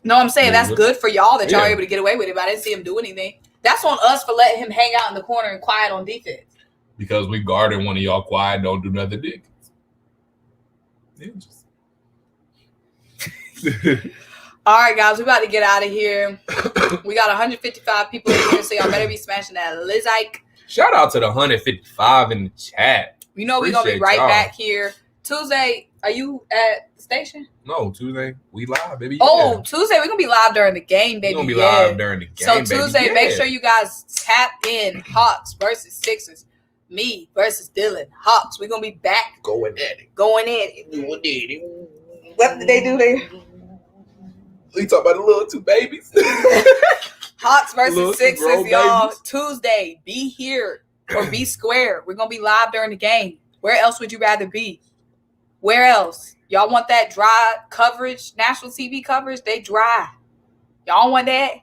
No, I'm saying that's good for y'all that y'all are able to get away with it, but I didn't see him do anything. That's on us for letting him hang out in the corner and quiet on defense. Because we guarded one of y'all quiet, don't do nothing, dick. Yeah, All right, guys, we about to get out of here. We got 155 people in here, so y'all better be smashing that Lizike. Shout out to the 155 in the chat. You know we're going to be right back here. Tuesday, are you at the station? No, Tuesday, we live, baby. Oh, Tuesday, we're going to be live during the game, baby. We're going to be live during the game, so Tuesday, make sure you guys tap in Hawks versus Sixers. Me versus Dylan. Hawks, we're going to be back. Going at it. What did they do there? We talk about the little two babies. Hawks versus Sixers, y'all. Babies. Tuesday, be here or be square. We're going to be live during the game. Where else would you rather be? Where else? Y'all want that dry coverage, national TV coverage? They dry. Y'all want that?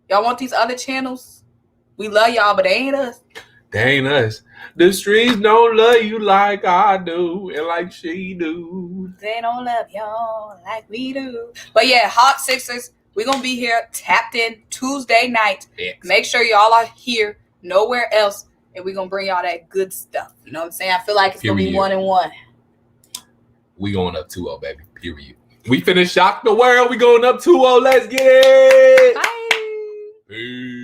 Y'all want these other channels? We love y'all, but they ain't us. They ain't us. The streets don't love you like I do and like she do. They don't love y'all like we do. But yeah, Hawks Sixers, we're going to be here tapped in Tuesday night. Yes. Make sure y'all are here, nowhere else, and we're going to bring y'all that good stuff. You know what I'm saying? I feel like it's going to be 1-1. We going up 2-0, baby. Period. We finna shock the world. We going up 2-0. Let's get it. Bye. Peace.